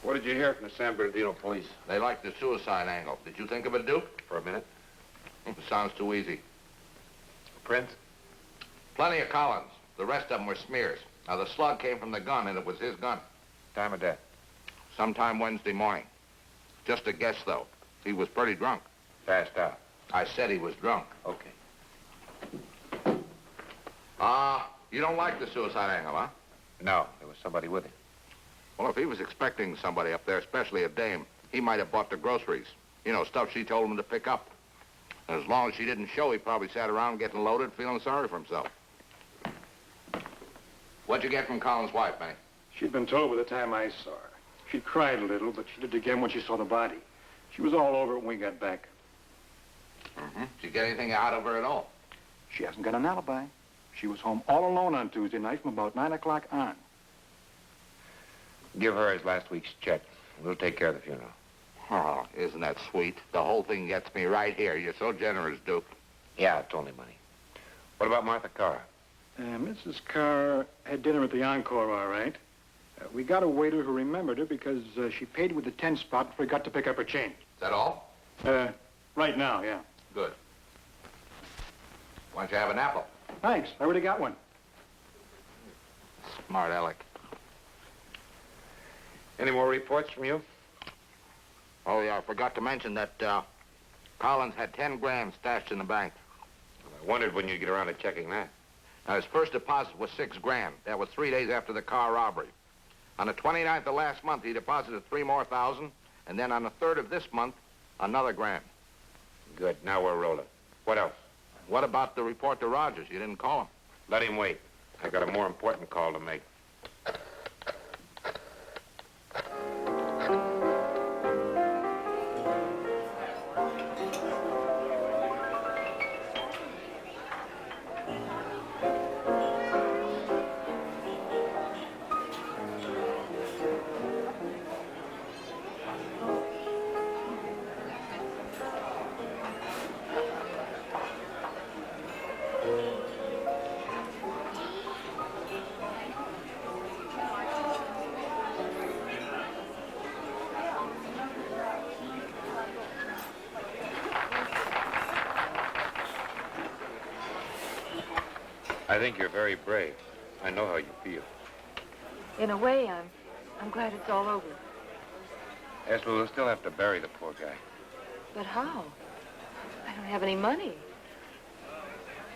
What did you hear from the San Bernardino police? They liked the suicide angle. Did you think of it, Duke? For a minute. It sounds too easy. Prince? Plenty of Collins. The rest of them were smears. Now, the slug came from the gun, and it was his gun. Time of death? Sometime Wednesday morning. Just a guess, though. He was pretty drunk. Passed out. I said he was drunk. Okay. You don't like the suicide angle, huh? No, there was somebody with him. Well, if he was expecting somebody up there, especially a dame, he might have bought the groceries. You know, stuff she told him to pick up. And as long as she didn't show, he probably sat around getting loaded, feeling sorry for himself. What'd you get from Collins' wife, Manny? She'd been told by the time I saw her. She cried a little, but she did again when she saw the body. She was all over it when we got back. Mm-hmm. Did you get anything out of her at all? She hasn't got an alibi. She was home all alone on Tuesday night from about 9 o'clock on. Give her his last week's check. We'll take care of the funeral. Oh, isn't that sweet? The whole thing gets me right here. You're so generous, Duke. Yeah, it's only money. What about Martha Carr? Mrs. Carr had dinner at the Encore, all right. We got a waiter who remembered her because she paid with the 10 spot and forgot to pick up her change. Is that all? Right now, yeah. Good. Why don't you have an apple? Thanks. I already got one. Smart aleck. Any more reports from you? Oh, yeah, I forgot to mention that Collins had 10 grand stashed in the bank. I wondered when you'd get around to checking that. Now, his first deposit was 6 grand. That was 3 days after the car robbery. On the 29th of last month, he deposited 3 more thousand, and then on the 3rd of this month, another grand. Good. Now we're rolling. What else? What about the report to Rogers? You didn't call him. Let him wait. I got a more important call to make. I think you're very brave. I know how you feel. In a way, I'm glad it's all over. Yes, but we'll still have to bury the poor guy. But how? I don't have any money.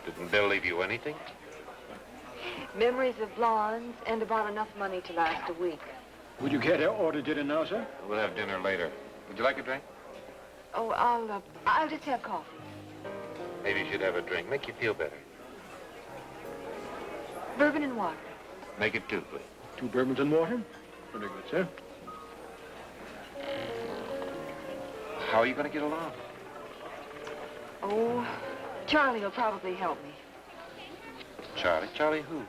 Didn't Bill leave you anything? Memories of blondes and about enough money to last a week. Would you care to order dinner now, sir? We'll have dinner later. Would you like a drink? Oh, I'll just have coffee. Maybe you should have a drink. Make you feel better. Bourbon and water. Make it 2, please. 2 bourbons and water? Very good, sir. How are you going to get along? Oh, Charlie will probably help me. Charlie? Charlie who?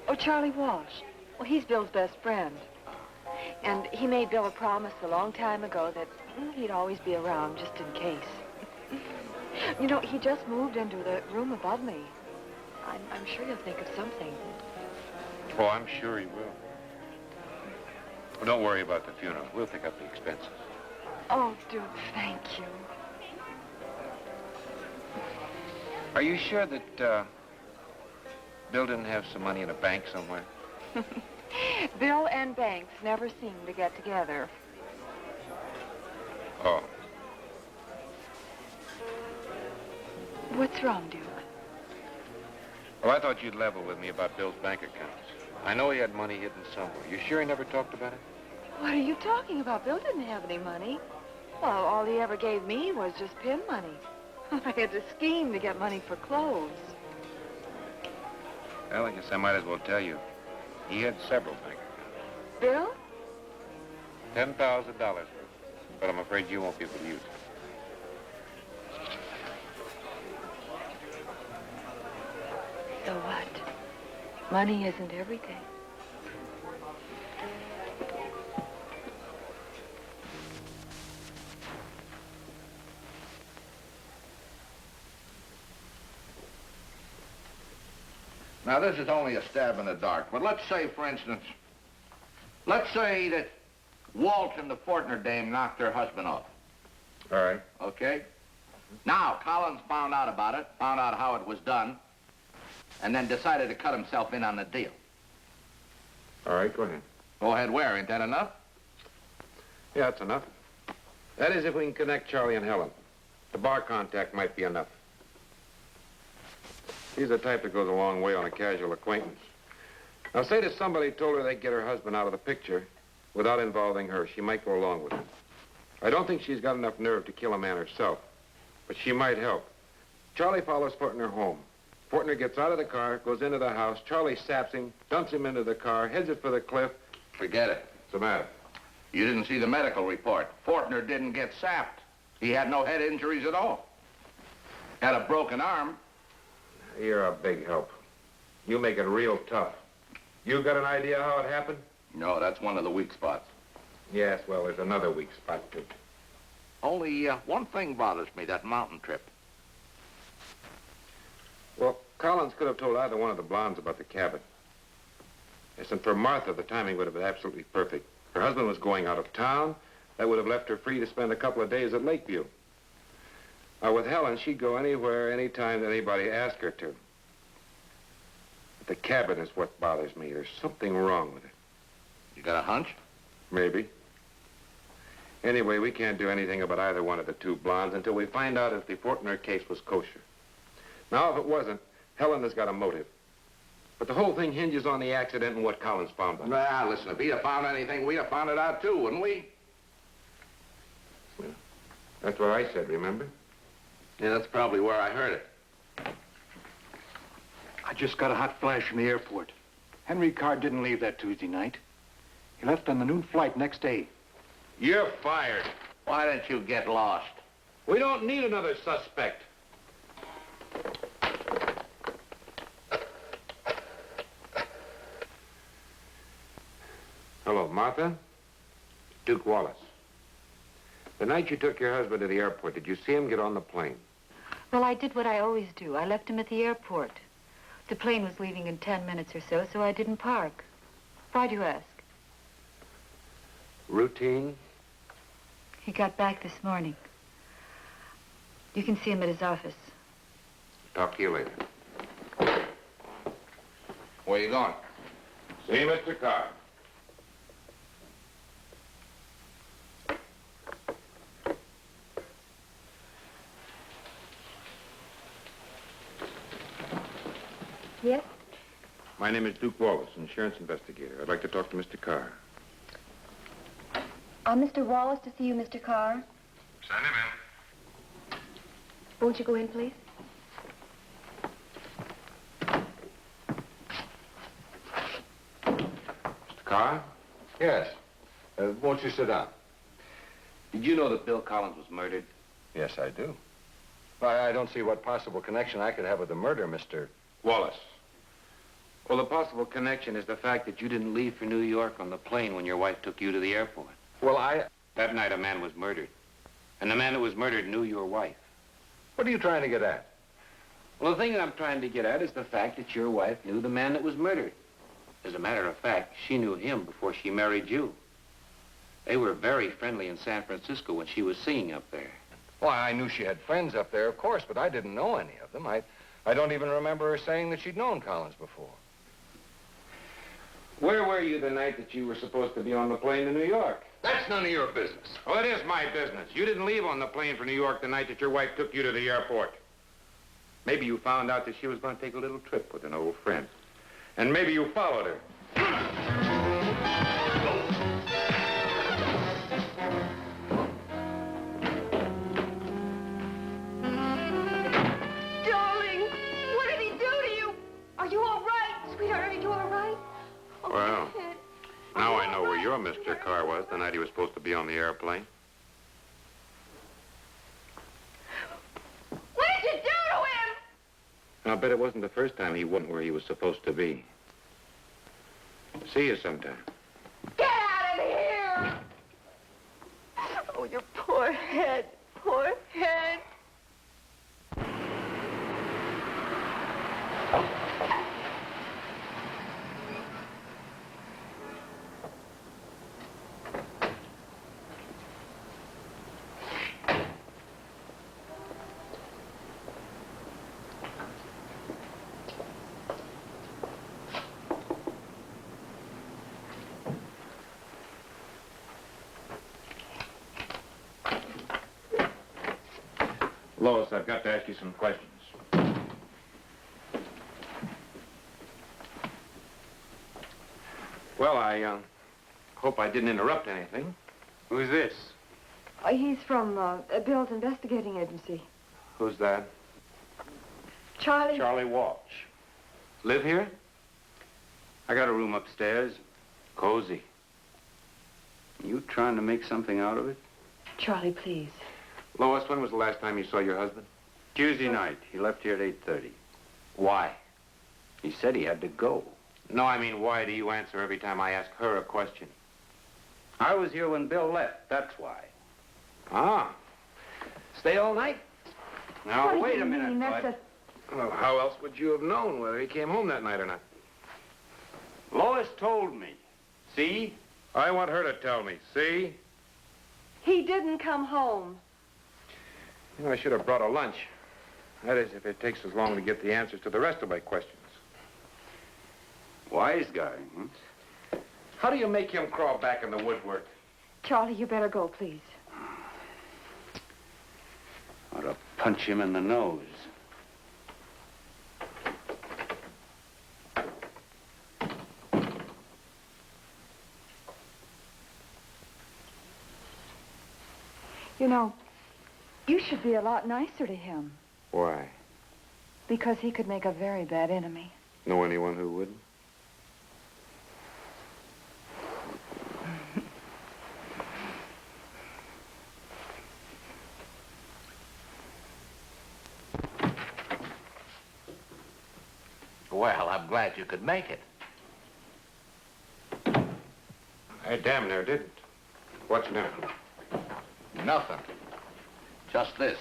Oh, Charlie Walsh. Well, he's Bill's best friend. And he made Bill a promise a long time ago that he'd always be around just in case. You know, he just moved into the room above me. I'm sure he'll think of something. Oh, I'm sure he will. Well, don't worry about the funeral. We'll pick up the expenses. Oh, Duke, thank you. Are you sure that, Bill didn't have some money in a bank somewhere? Bill and Banks never seem to get together. Oh. What's wrong, Duke? Well, I thought you'd level with me about Bill's bank accounts. I know he had money hidden somewhere. You sure he never talked about it? What are you talking about? Bill didn't have any money. Well, all he ever gave me was just pin money. I had to scheme to get money for clothes. Well, I guess I might as well tell you. He had several bank accounts. Bill? $10,000 worth. But I'm afraid you won't be able to use it. So what? Money isn't everything. Now, this is only a stab in the dark, but let's say, for instance, let's say that Walt and the Fortner dame knocked her husband off. All right. Okay? Now, Collins found out about it, found out how it was done, and then decided to cut himself in on the deal. All right, go ahead. Go ahead where? Ain't that enough? Yeah, that's enough. That is, if we can connect Charlie and Helen. The bar contact might be enough. He's the type that goes a long way on a casual acquaintance. Now, say that somebody told her they'd get her husband out of the picture without involving her. She might go along with it. I don't think she's got enough nerve to kill a man herself, but she might help. Charlie follows Fortner home. Fortner gets out of the car, goes into the house. Charlie saps him, dumps him into the car, heads it for the cliff. Forget it. What's the matter? You didn't see the medical report. Fortner didn't get sapped. He had no head injuries at all. Had a broken arm. You're a big help. You make it real tough. You got an idea how it happened? No, that's one of the weak spots. Yes, well, there's another weak spot, too. Only one thing bothers me, that mountain trip. Well, Collins could have told either one of the blondes about the cabin. Yes, and for Martha, the timing would have been absolutely perfect. Her husband was going out of town. That would have left her free to spend a couple of days at Lakeview. With Helen, she'd go anywhere, anytime that anybody asked her to. But the cabin is what bothers me. There's something wrong with it. You got a hunch? Maybe. Anyway, we can't do anything about either one of the two blondes until we find out if the Fortner case was kosher. Now, if it wasn't, Helen has got a motive. But the whole thing hinges on the accident and what Collins found out. Nah, listen, if he'd have found anything, we'd have found it out too, wouldn't we? Well, that's what I said, remember? Yeah, that's probably where I heard it. I just got a hot flash from the airport. Henry Carr didn't leave that Tuesday night. He left on the noon flight next day. You're fired. Why don't you get lost? We don't need another suspect. Hello, Martha. Duke Wallace. The night you took your husband to the airport, did you see him get on the plane? Well, I did what I always do. I left him at the airport. The plane was leaving in 10 minutes or so, so I didn't park. Why'd you ask? Routine? He got back this morning. You can see him at his office. Talk to you later. Where you going? See Mr. Carr. Yes? My name is Duke Wallace, insurance investigator. I'd like to talk to Mr. Carr. Mr. Wallace to see you, Mr. Carr. Send him in. Won't you go in, please? Mr. Carr? Yes. Won't you sit down? Did you know that Bill Collins was murdered? Yes, I do. I don't see what possible connection I could have with the murder, Mr. Wallace. Well, the possible connection is the fact that you didn't leave for New York on the plane when your wife took you to the airport. Well, That night, a man was murdered. And the man that was murdered knew your wife. What are you trying to get at? Well, the thing that I'm trying to get at is the fact that your wife knew the man that was murdered. As a matter of fact, she knew him before she married you. They were very friendly in San Francisco when she was singing up there. Why, I knew she had friends up there, of course, but I didn't know any of them. I don't even remember her saying that she'd known Collins before. Where were you the night that you were supposed to be on the plane to New York? That's none of your business. Well, it is my business. You didn't leave on the plane for New York the night that your wife took you to the airport. Maybe you found out that she was going to take a little trip with an old friend. And maybe you followed her. Darling, what did he do to you? Are you all right? Sweetheart, are you all right? Oh, Well, kid. now I know where your Mr. Carr was the night he was supposed to be on the airplane. What did you do to him? I'll bet it wasn't the first time he wasn't where he was supposed to be. See you sometime. Get out of here! Oh, your poor head. Poor head. Lois, I've got to ask you some questions. Well, I hope I didn't interrupt anything. Who's this? He's from Bill's investigating agency. Who's that? Charlie. Charlie Walsh. Live here? I got a room upstairs. Cozy. You trying to make something out of it? Charlie, please. Lois, when was the last time you saw your husband? Tuesday night. He left here at 8:30. Why? He said he had to go. No, I mean, why do you answer every time I ask her a question? I was here when Bill left, that's why. Ah. Stay all night? Now, wait a minute, Bud. Well, how else would you have known whether he came home that night or not? Lois told me. See? I want her to tell me. See? He didn't come home. You know, I should have brought a lunch. That is, if it takes as long to get the answers to the rest of my questions. Wise guy, How do you make him crawl back in the woodwork? Charlie, you better go, please. Ought to punch him in the nose. You know, you should be a lot nicer to him. Why? Because he could make a very bad enemy. Know anyone who would? Well, I'm glad you could make it. I damn near didn't. What's now? Nothing. Just this.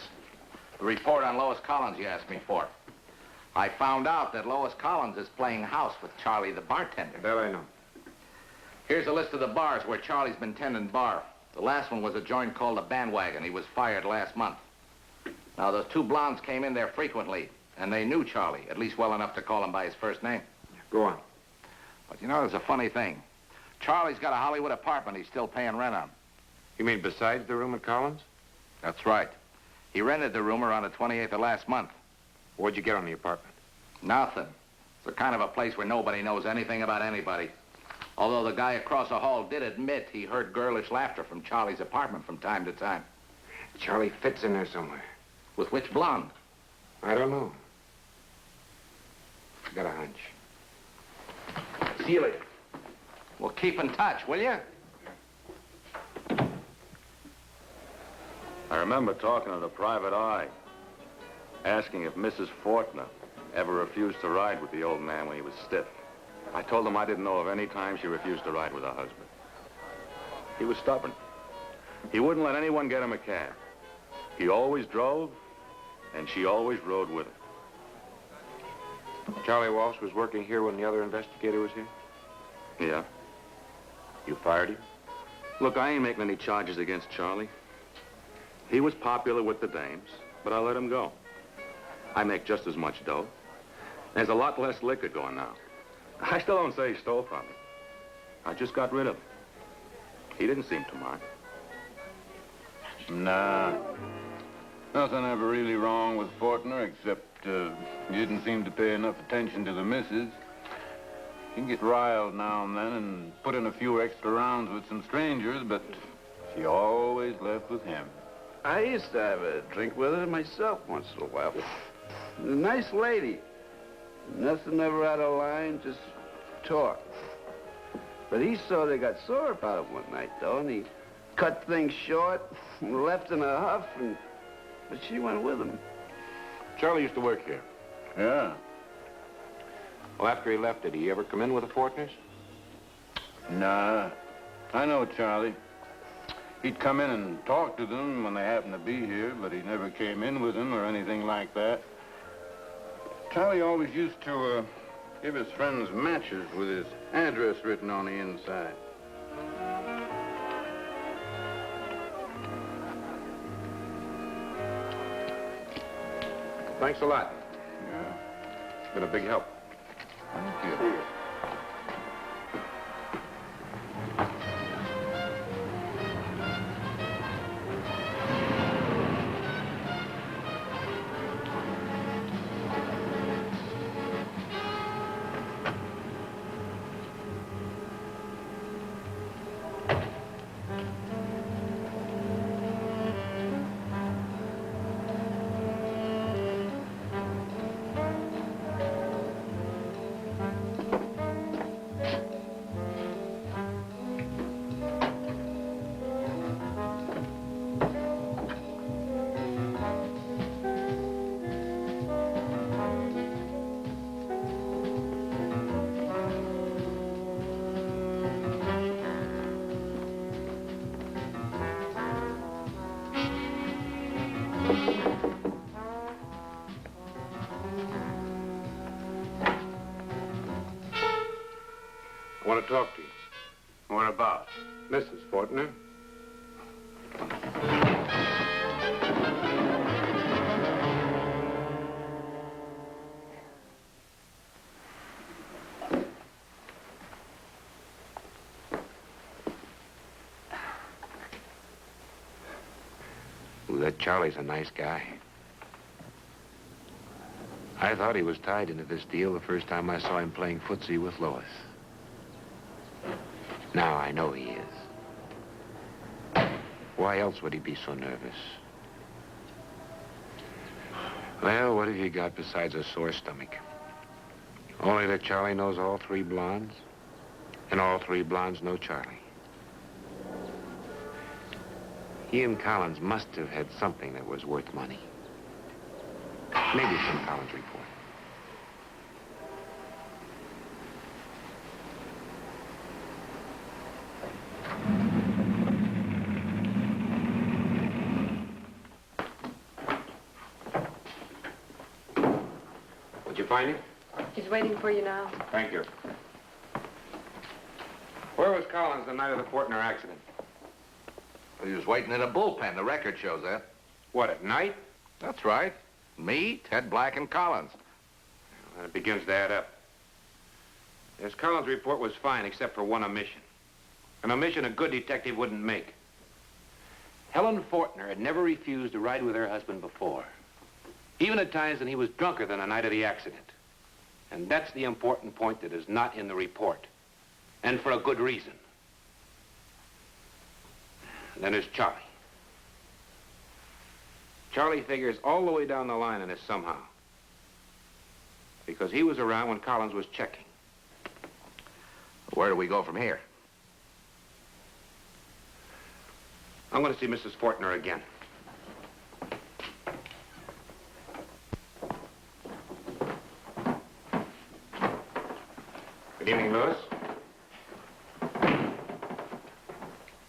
The report on Lois Collins you asked me for. I found out that Lois Collins is playing house with Charlie the bartender. That I know. Here's a list of the bars where Charlie's been tending bar. The last one was a joint called the Bandwagon. He was fired last month. Now, those two blondes came in there frequently, and they knew Charlie, at least well enough to call him by his first name. Go on. But you know, there's a funny thing. Charlie's got a Hollywood apartment he's still paying rent on. You mean besides the room at Collins? That's right. He rented the room around the 28th of last month. What'd you get on the apartment? Nothing. It's the kind of a place where nobody knows anything about anybody. Although the guy across the hall did admit he heard girlish laughter from Charlie's apartment from time to time. Charlie fits in there somewhere. With which blonde? I don't know. I got a hunch. See you later. Well, keep in touch, will you? I remember talking to the private eye, asking if Mrs. Fortner ever refused to ride with the old man when he was stiff. I told him I didn't know of any time she refused to ride with her husband. He was stubborn. He wouldn't let anyone get him a cab. He always drove, and she always rode with him. Charlie Walsh was working here when the other investigator was here? Yeah. You fired him? Look, I ain't making any charges against Charlie. He was popular with the dames, but I let him go. I make just as much dough. There's a lot less liquor going now. I still don't say he stole from me. I just got rid of him. He didn't seem to mind. Nah. Nothing ever really wrong with Fortner, except he didn't seem to pay enough attention to the missus. He can get riled now and then and put in a few extra rounds with some strangers, but she always left with him. I used to have a drink with her myself once in a while. A nice lady. Nothing ever out of line, just talk. But he sort of got sore about it one night, though, and he cut things short and left in a huff, but she went with him. Charlie used to work here. Yeah. Well, after he left, did he ever come in with the Fortners? Nah, I know Charlie. He'd come in and talk to them when they happened to be here, but he never came in with them or anything like that. Charlie always used to give his friends matches with his address written on the inside. Thanks a lot. Yeah. It's been a big help. Thank you. I want to talk to you. What about? Mrs. Fortner. Ooh, that Charlie's a nice guy. I thought he was tied into this deal the first time I saw him playing footsie with Lois. Now I know he is. Why else would he be so nervous? Well, what have you got besides a sore stomach? Only that Charlie knows all three blondes, and all three blondes know Charlie. He and Collins must have had something that was worth money. Maybe some Collins report. Did you find him? He's waiting for you now. Thank you. Where was Collins the night of the Fortner accident? He was waiting in a bullpen. The record shows that. What, at night? That's right. Me, Ted Black, and Collins. Well, it begins to add up. Yes, Collins' report was fine, except for one omission. An omission a good detective wouldn't make. Helen Fortner had never refused to ride with her husband before. Even at times when he was drunker than the night of the accident. And that's the important point that is not in the report. And for a good reason. And then there's Charlie. Charlie figures all the way down the line in this somehow. Because he was around when Collins was checking. Where do we go from here? I'm going to see Mrs. Fortner again. Good evening, Louis.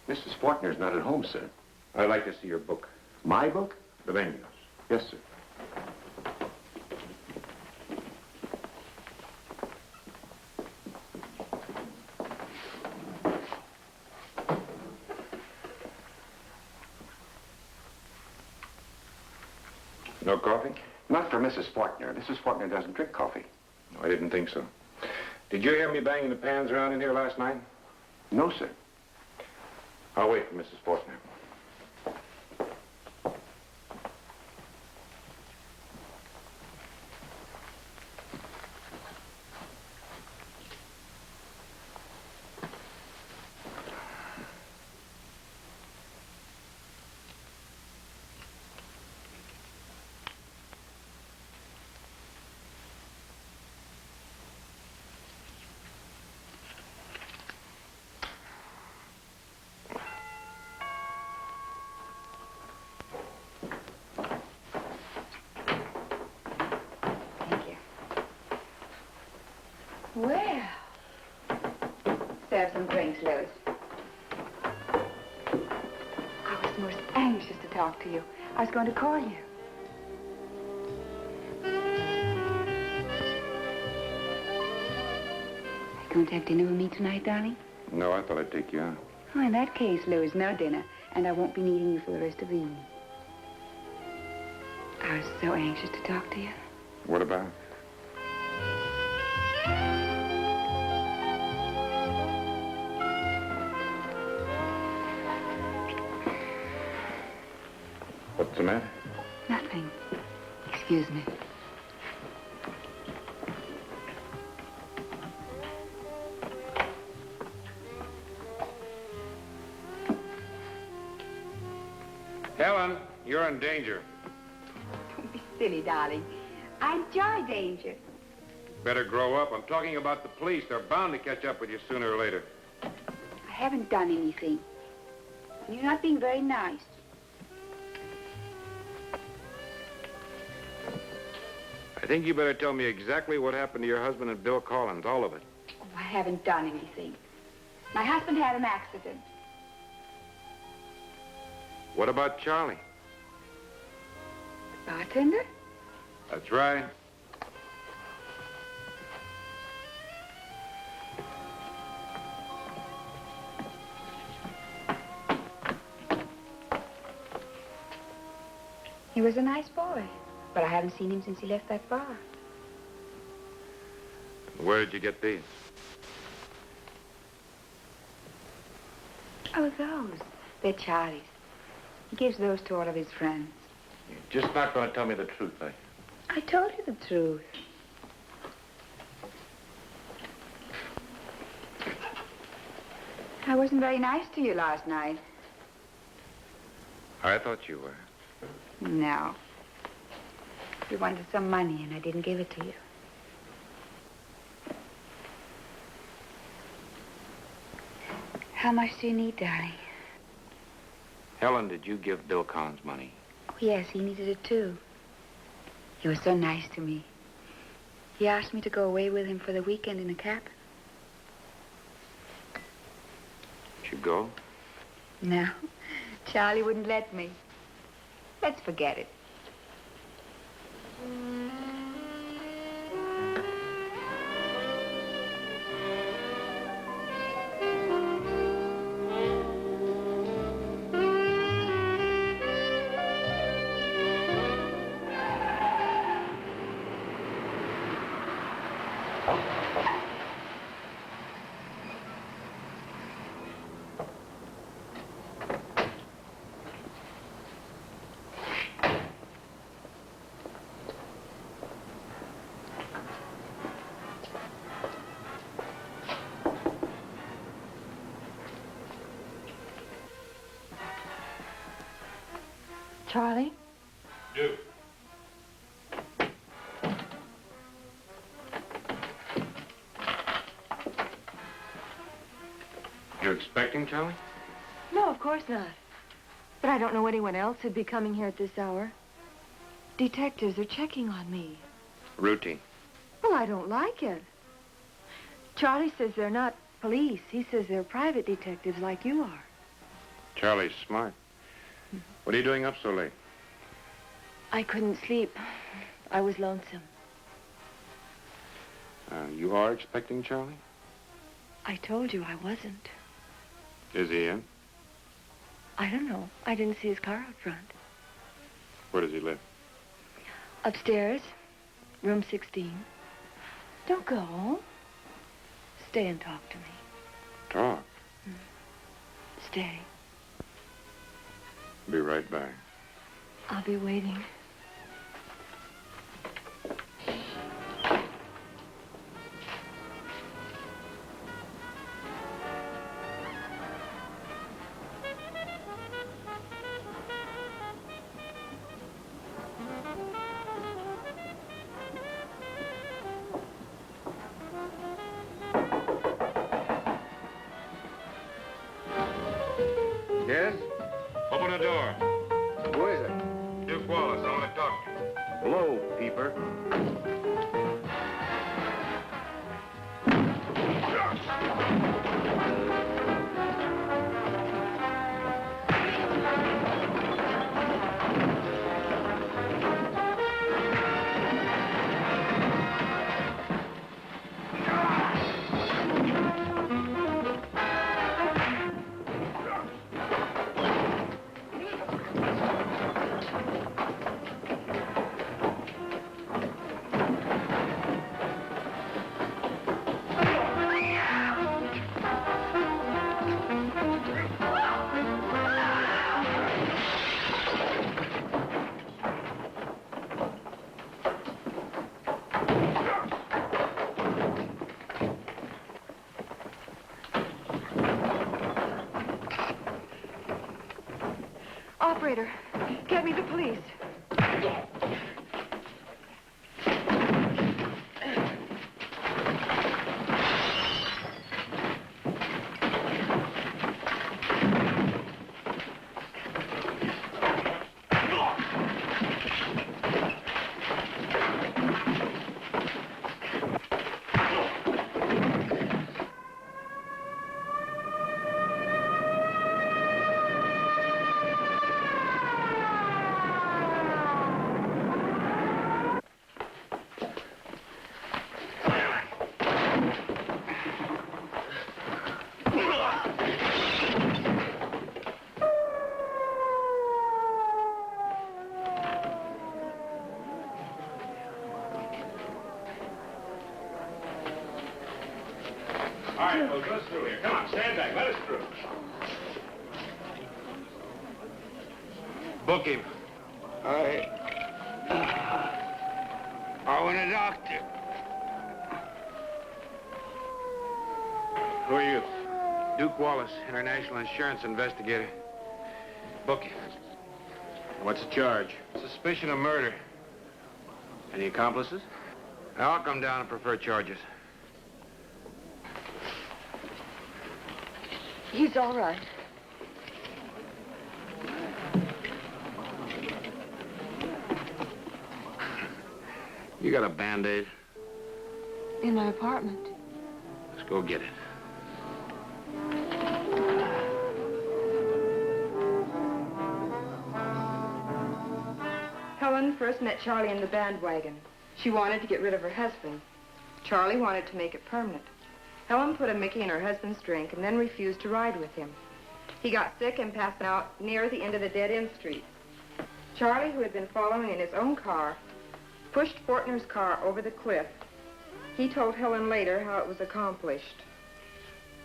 Mrs. Fortner's not at home, sir. I'd like to see your book. My book? The Bendios. Yes, sir. No coffee? Not for Mrs. Fortner. Mrs. Fortner doesn't drink coffee. No, I didn't think so. Did you hear me banging the pans around in here last night? No, sir. I'll wait for Mrs. Fortner. Well, let's have some drinks. Miss Lewis. I was most anxious to talk to you. I was going to call you. Are you going to have dinner with me tonight, darling? No, I thought I'd take you out. Oh, in that case, Lewis, no dinner. And I won't be needing you for the rest of the evening. I was so anxious to talk to you. What about? What's the matter? Nothing. Excuse me. Helen, you're in danger. Don't be silly, darling. I enjoy danger. Better grow up. I'm talking about the police. They're bound to catch up with you sooner or later. I haven't done anything. You're not being very nice. I think you better tell me exactly what happened to your husband and Bill Collins, all of it. Oh, I haven't done anything. My husband had an accident. What about Charlie? Bartender? That's right. He was a nice boy, but I haven't seen him since he left that bar. Where did you get these? Oh, those. They're Charlie's. He gives those to all of his friends. You're just not going to tell me the truth, eh? I told you the truth. I wasn't very nice to you last night. I thought you were. No. You wanted some money, and I didn't give it to you. How much do you need, darling? Helen, did you give Bill Collins money? Oh, yes, he needed it, too. He was so nice to me. He asked me to go away with him for the weekend in a cabin. Did you go? No, Charlie wouldn't let me. Let's forget it. Charlie? Duke. You're expecting Charlie? No, of course not. But I don't know anyone else who'd be coming here at this hour. Detectives are checking on me. Routine. Well, I don't like it. Charlie says they're not police. He says they're private detectives like you are. Charlie's smart. What are you doing up so late? I couldn't sleep. I was lonesome. You are expecting Charlie? I told you I wasn't. Is he in? I don't know. I didn't see his car out front. Where does he live? Upstairs, room 16. Don't go. Stay and talk to me. Talk. Stay. Be right back. I'll be waiting. Yes? Open the door. Who is it? Duke Wallace, I want to talk to you. Hello, Peeper. Operator, get me the police. All right, folks, let's through here. Come on, stand back. Let us through. Book him. I want a doctor. Who are you? Duke Wallace, International Insurance Investigator. Book him. What's the charge? Suspicion of murder. Any accomplices? I'll come down and prefer charges. He's all right. You got a Band-Aid? In my apartment. Let's go get it. Helen first met Charlie in the bandwagon. She wanted to get rid of her husband. Charlie wanted to make it permanent. Helen put a Mickey in her husband's drink and then refused to ride with him. He got sick and passed out near the end of the dead-end street. Charlie, who had been following in his own car, pushed Fortner's car over the cliff. He told Helen later how it was accomplished.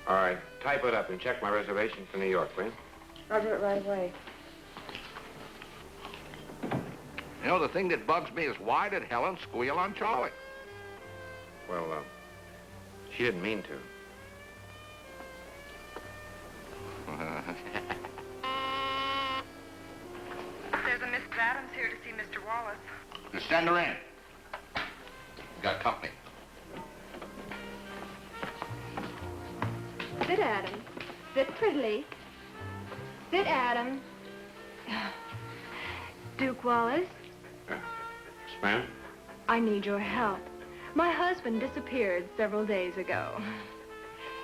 All right, type it up and check my reservation for New York, will you? I'll do it right away. You know, the thing that bugs me is why did Helen squeal on Charlie? Well, she didn't mean to. There's a Mrs. Adams here to see Mr. Wallace. Just send her in. Got company. Sit, Adam. Sit prettily. Sit, Adam. Duke Wallace, Ma'am? I need your help. My husband disappeared several days ago.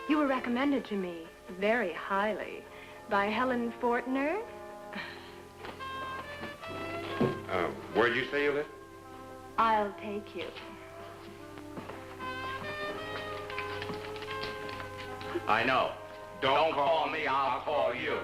You were recommended to me very highly by Helen Fortner. Where'd you say you live? I'll take you. I know. Don't call me, I'll call you.